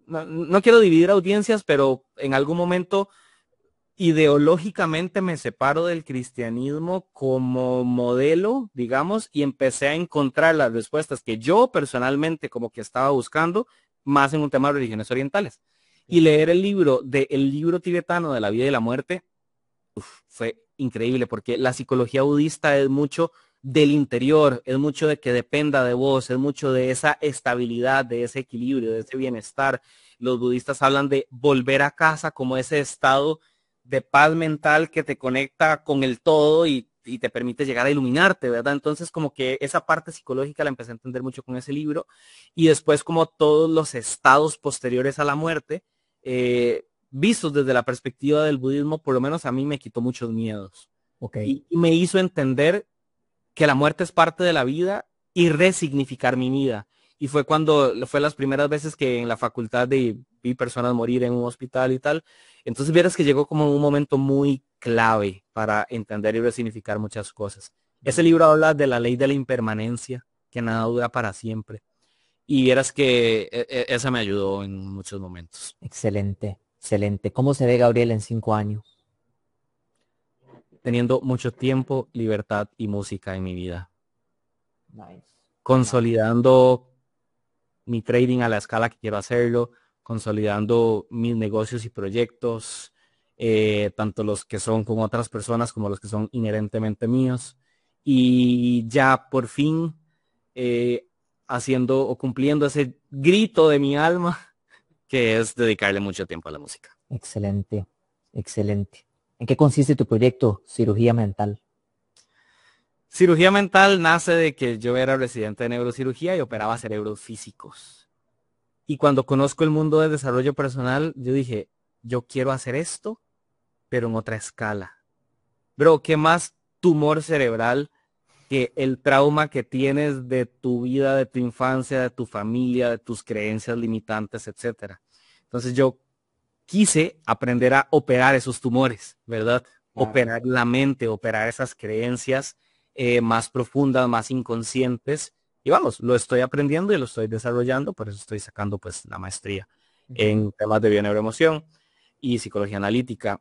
No quiero dividir audiencias, pero en algún momento ideológicamente me separo del cristianismo como modelo, digamos, y empecé a encontrar las respuestas que yo personalmente como que estaba buscando más en un tema de religiones orientales. Y leer el libro tibetano de la vida y la muerte fue increíble porque la psicología budista es mucho del interior, es mucho de que dependa de vos, es mucho de esa estabilidad, de ese equilibrio, de ese bienestar. Los budistas hablan de volver a casa como ese estado de paz mental que te conecta con el todo y te permite llegar a iluminarte, ¿verdad? Entonces como que esa parte psicológica la empecé a entender mucho con ese libro y después como todos los estados posteriores a la muerte, vistos desde la perspectiva del budismo, por lo menos a mí me quitó muchos miedos. Ok. y me hizo entender que la muerte es parte de la vida y resignificar mi vida. Y fue las primeras veces que en la facultad vi personas morir en un hospital y tal. Entonces vieras que llegó como un momento muy clave para entender y resignificar muchas cosas. Ese libro habla de la ley de la impermanencia, que nada dura para siempre. Y vieras que esa me ayudó en muchos momentos. Excelente, excelente. ¿Cómo se ve Gabriel en 5 años? Teniendo mucho tiempo, libertad y música en mi vida. Nice. Nice. Consolidando mi trading a la escala que quiero hacerlo, consolidando mis negocios y proyectos, tanto los que son con otras personas como los que son inherentemente míos. Y ya por fin haciendo o cumpliendo ese grito de mi alma, que es dedicarle mucho tiempo a la música. Excelente, excelente. ¿En qué consiste tu proyecto Cirugía Mental? Cirugía mental nace de que yo era residente de neurocirugía y operaba cerebros físicos. Y cuando conozco el mundo del desarrollo personal, yo dije, yo quiero hacer esto, pero en otra escala. Bro, ¿qué más tumor cerebral que el trauma que tienes de tu vida, de tu infancia, de tu familia, de tus creencias limitantes, etcétera? Entonces yo quise aprender a operar esos tumores, ¿verdad? Claro. Operar la mente, operar esas creencias más profundas, más inconscientes. Y vamos, lo estoy aprendiendo y lo estoy desarrollando, por eso estoy sacando pues la maestría Ujú. en temas de bioneuroemoción y psicología analítica.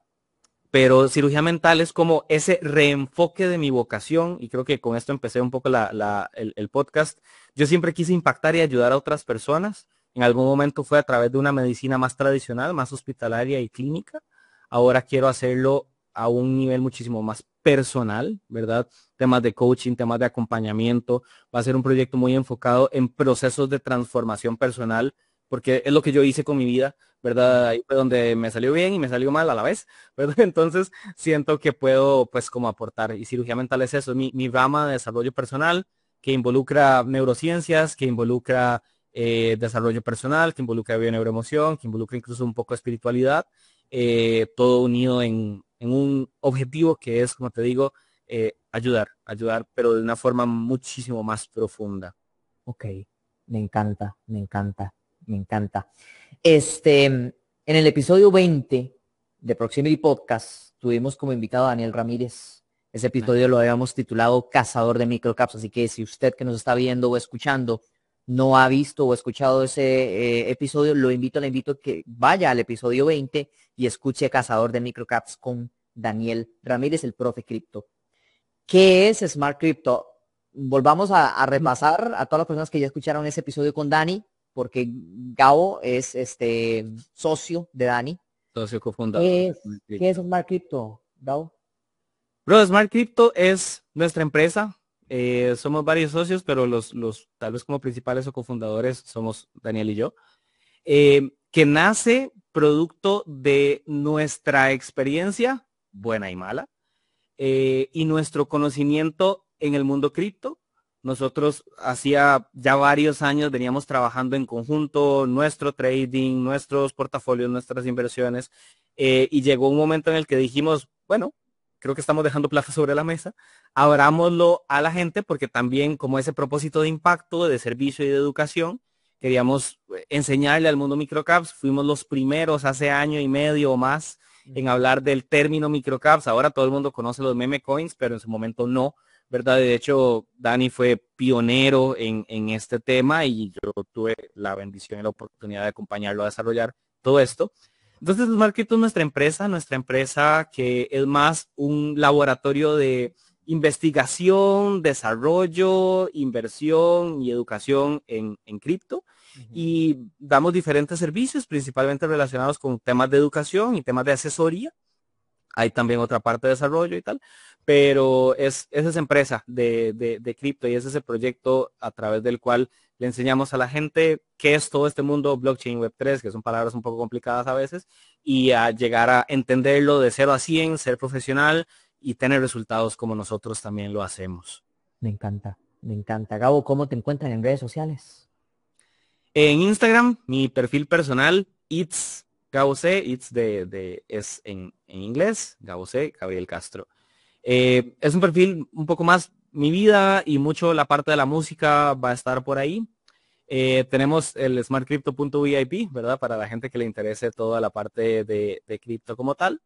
Pero cirugía mental es como ese reenfoque de mi vocación, y creo que con esto empecé un poco el podcast. Yo siempre quise impactar y ayudar a otras personas. En algún momento fue a través de una medicina más tradicional, más hospitalaria y clínica. Ahora quiero hacerlo a un nivel muchísimo más personal, ¿verdad? Temas de coaching, temas de acompañamiento. Va a ser un proyecto muy enfocado en procesos de transformación personal, porque es lo que yo hice con mi vida, ¿verdad? Ahí fue donde me salió bien y me salió mal a la vez, ¿verdad? Entonces siento que puedo pues como aportar. Y cirugía mental es eso, mi rama de desarrollo personal que involucra neurociencias, que involucra desarrollo personal, que involucra bioneuroemoción, que involucra incluso un poco de espiritualidad, todo unido en un objetivo que es, como te digo, ayudar, pero de una forma muchísimo más profunda. Ok, me encanta, me encanta, me encanta. En el episodio 20 de Proximity Podcast tuvimos como invitado a Daniel Ramírez. Ese episodio lo habíamos titulado Cazador de Microcaps, así que si usted que nos está viendo o escuchando no ha visto o escuchado ese episodio, le invito a que vaya al episodio 20 y escuche Cazador de Microcaps con Daniel Ramírez, el profe cripto. ¿Qué es Smart Crypto? Volvamos a repasar a todas las personas que ya escucharon ese episodio con Dani, porque Gabo es socio de Dani. Socio cofundador ¿Qué de es, Smart qué es Crypto. Smart Crypto, Gabo? Bro, Smart Crypto es nuestra empresa. Somos varios socios, pero los tal vez como principales o cofundadores somos Daniel y yo. Que nace producto de nuestra experiencia, buena y mala, y nuestro conocimiento en el mundo cripto. Nosotros hacía ya varios años veníamos trabajando en conjunto, nuestro trading, nuestros portafolios, nuestras inversiones, y llegó un momento en el que dijimos, bueno, creo que estamos dejando plata sobre la mesa, abrámoslo a la gente porque también como ese propósito de impacto, de servicio y de educación, queríamos enseñarle al mundo microcaps. Fuimos los primeros hace año y medio o más en hablar del término microcaps. Ahora todo el mundo conoce los meme coins, pero en su momento no, ¿verdad? De hecho, Dani fue pionero en este tema y yo tuve la bendición y la oportunidad de acompañarlo a desarrollar todo esto. Entonces, Smart Crypto es nuestra empresa que es más un laboratorio de investigación, desarrollo, inversión y educación en cripto. Y damos diferentes servicios, principalmente relacionados con temas de educación y temas de asesoría. Hay también otra parte de desarrollo y tal, pero es esa empresa de cripto y es ese proyecto a través del cual le enseñamos a la gente qué es todo este mundo blockchain Web3, que son palabras un poco complicadas a veces, y a llegar a entenderlo de 0 a 100, ser profesional y tener resultados como nosotros también lo hacemos. Me encanta, me encanta. Gabo, ¿cómo te encuentran en redes sociales? En Instagram, mi perfil personal, Gabo C, es en inglés, Gabo C, Gabriel Castro. Es un perfil un poco más mi vida y mucho la parte de la música va a estar por ahí. Tenemos el smartcrypto.vip, ¿verdad? Para la gente que le interese toda la parte de cripto como tal.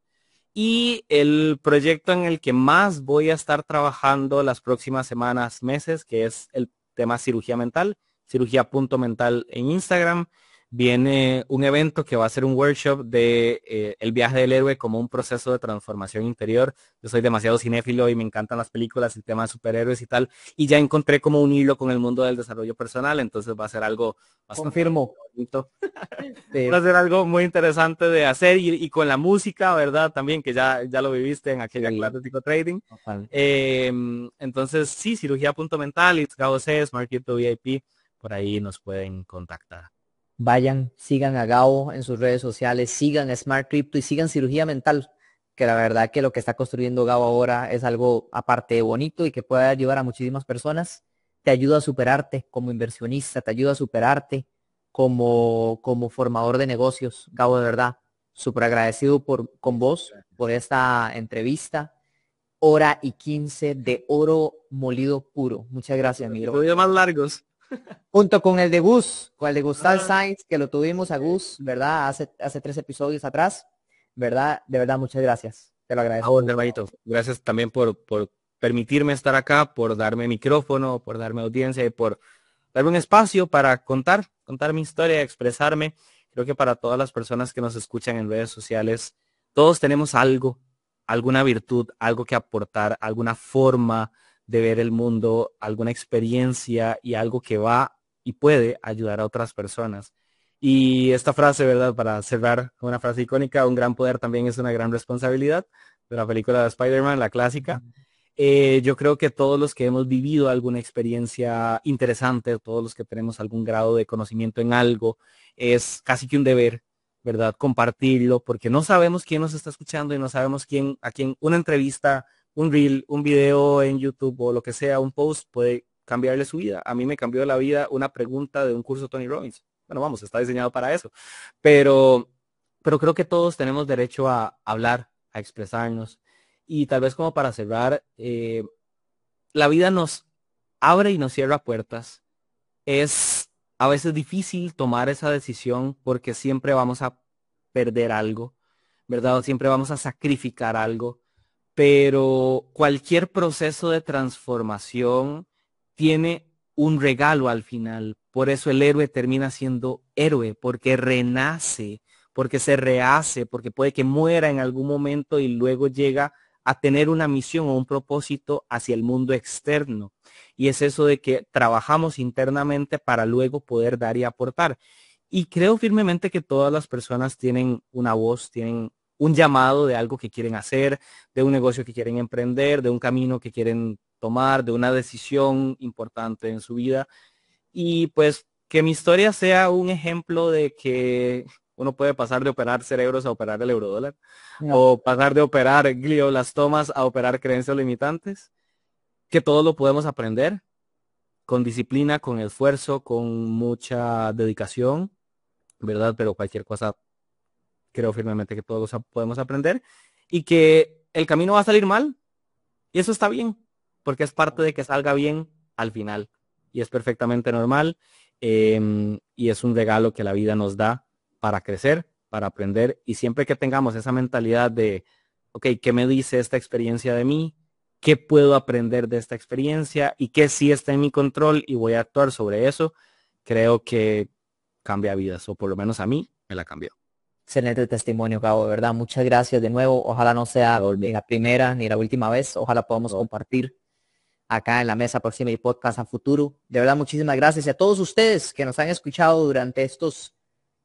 Y el proyecto en el que más voy a estar trabajando las próximas semanas, meses, que es el tema cirugía mental, cirugía.mental en Instagram. Viene un evento que va a ser un workshop de el viaje del héroe como un proceso de transformación interior. Yo soy demasiado cinéfilo y me encantan las películas, el tema de superhéroes y tal. Y ya encontré como un hilo con el mundo del desarrollo personal, entonces va a ser algo bastante Confirmo. bonito. Sí, Va a ser algo muy interesante de hacer y con la música, ¿verdad? También que ya lo viviste en aquella clase de trading. total. Entonces, sí, cirugía.mental, y C, Smart Crypto VIP, por ahí nos pueden contactar. Vayan, sigan a Gabo en sus redes sociales, sigan a Smart Crypto y sigan Cirugía Mental, que la verdad que lo que está construyendo Gabo ahora es algo aparte de bonito y que puede ayudar a muchísimas personas. Te ayuda a superarte como inversionista, te ayuda a superarte como formador de negocios. Gabo, de verdad, súper agradecido con vos por esta entrevista. Hora y 15 de oro molido puro. Muchas gracias, mi bro. Episodios más largos. Junto con el de Gus, con el de Gustav Sainz, que lo tuvimos a Gus, ¿verdad? Hace 3 episodios atrás, ¿verdad? De verdad, muchas gracias. Te lo agradezco. Hermanito, gracias también por permitirme estar acá, por darme micrófono, por darme audiencia y por darme un espacio para contar mi historia, expresarme. Creo que para todas las personas que nos escuchan en redes sociales, todos tenemos algo, alguna virtud, algo que aportar, alguna forma de ver el mundo, alguna experiencia y algo que va y puede ayudar a otras personas. Y esta frase, ¿verdad? Para cerrar, una frase icónica, un gran poder también es una gran responsabilidad, de la película de Spider-Man, la clásica. Yo creo que todos los que hemos vivido alguna experiencia interesante, todos los que tenemos algún grado de conocimiento en algo, es casi que un deber, ¿verdad? Compartirlo, porque no sabemos quién nos está escuchando y no sabemos a quién una entrevista, un reel, un video en YouTube o lo que sea, un post puede cambiarle su vida. A mí me cambió la vida una pregunta de un curso de Tony Robbins. Bueno, vamos, está diseñado para eso. Pero, pero creo que todos tenemos derecho a hablar, a expresarnos. Y tal vez como para cerrar, la vida nos abre y nos cierra puertas. Es a veces difícil tomar esa decisión porque siempre vamos a perder algo, ¿verdad? O siempre vamos a sacrificar algo, pero cualquier proceso de transformación tiene un regalo al final. Por eso el héroe termina siendo héroe, porque renace, porque se rehace, porque puede que muera en algún momento y luego llega a tener una misión o un propósito hacia el mundo externo. Y es eso de que trabajamos internamente para luego poder dar y aportar. Y creo firmemente que todas las personas tienen una voz, tienen un llamado de algo que quieren hacer, de un negocio que quieren emprender, de un camino que quieren tomar, de una decisión importante en su vida. Y pues que mi historia sea un ejemplo de que uno puede pasar de operar cerebros a operar el eurodólar, o pasar de operar glioblastomas a operar creencias limitantes, que todo lo podemos aprender con disciplina, con esfuerzo, con mucha dedicación, ¿verdad? Pero cualquier cosa, creo firmemente que todos podemos aprender y que el camino va a salir mal y eso está bien, porque es parte de que salga bien al final y es perfectamente normal y es un regalo que la vida nos da para crecer, para aprender y siempre que tengamos esa mentalidad de, ok, ¿qué me dice esta experiencia de mí? ¿Qué puedo aprender de esta experiencia? ¿Y qué sí está en mi control y voy a actuar sobre eso? Creo que cambia vidas, o por lo menos a mí me la cambió. Excelente testimonio, Gabo, de verdad. Muchas gracias de nuevo. Ojalá no sea la primera ni la última vez. Ojalá podamos compartir acá en la mesa próxima y podcast a futuro. De verdad, muchísimas gracias. Y a todos ustedes que nos han escuchado durante estos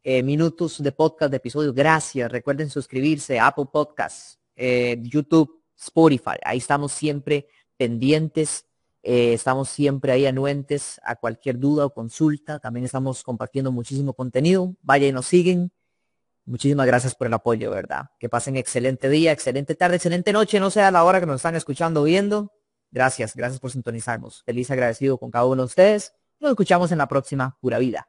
minutos de podcast, de episodios, gracias. Recuerden suscribirse a Apple Podcasts, YouTube, Spotify. Ahí estamos siempre pendientes. Estamos siempre ahí anuentes a cualquier duda o consulta. También estamos compartiendo muchísimo contenido. Vaya y nos siguen. Muchísimas gracias por el apoyo, ¿verdad? Que pasen excelente día, excelente tarde, excelente noche, no sea la hora que nos están escuchando o viendo. Gracias por sintonizarnos. Feliz agradecido con cada uno de ustedes. Nos escuchamos en la próxima. Pura vida.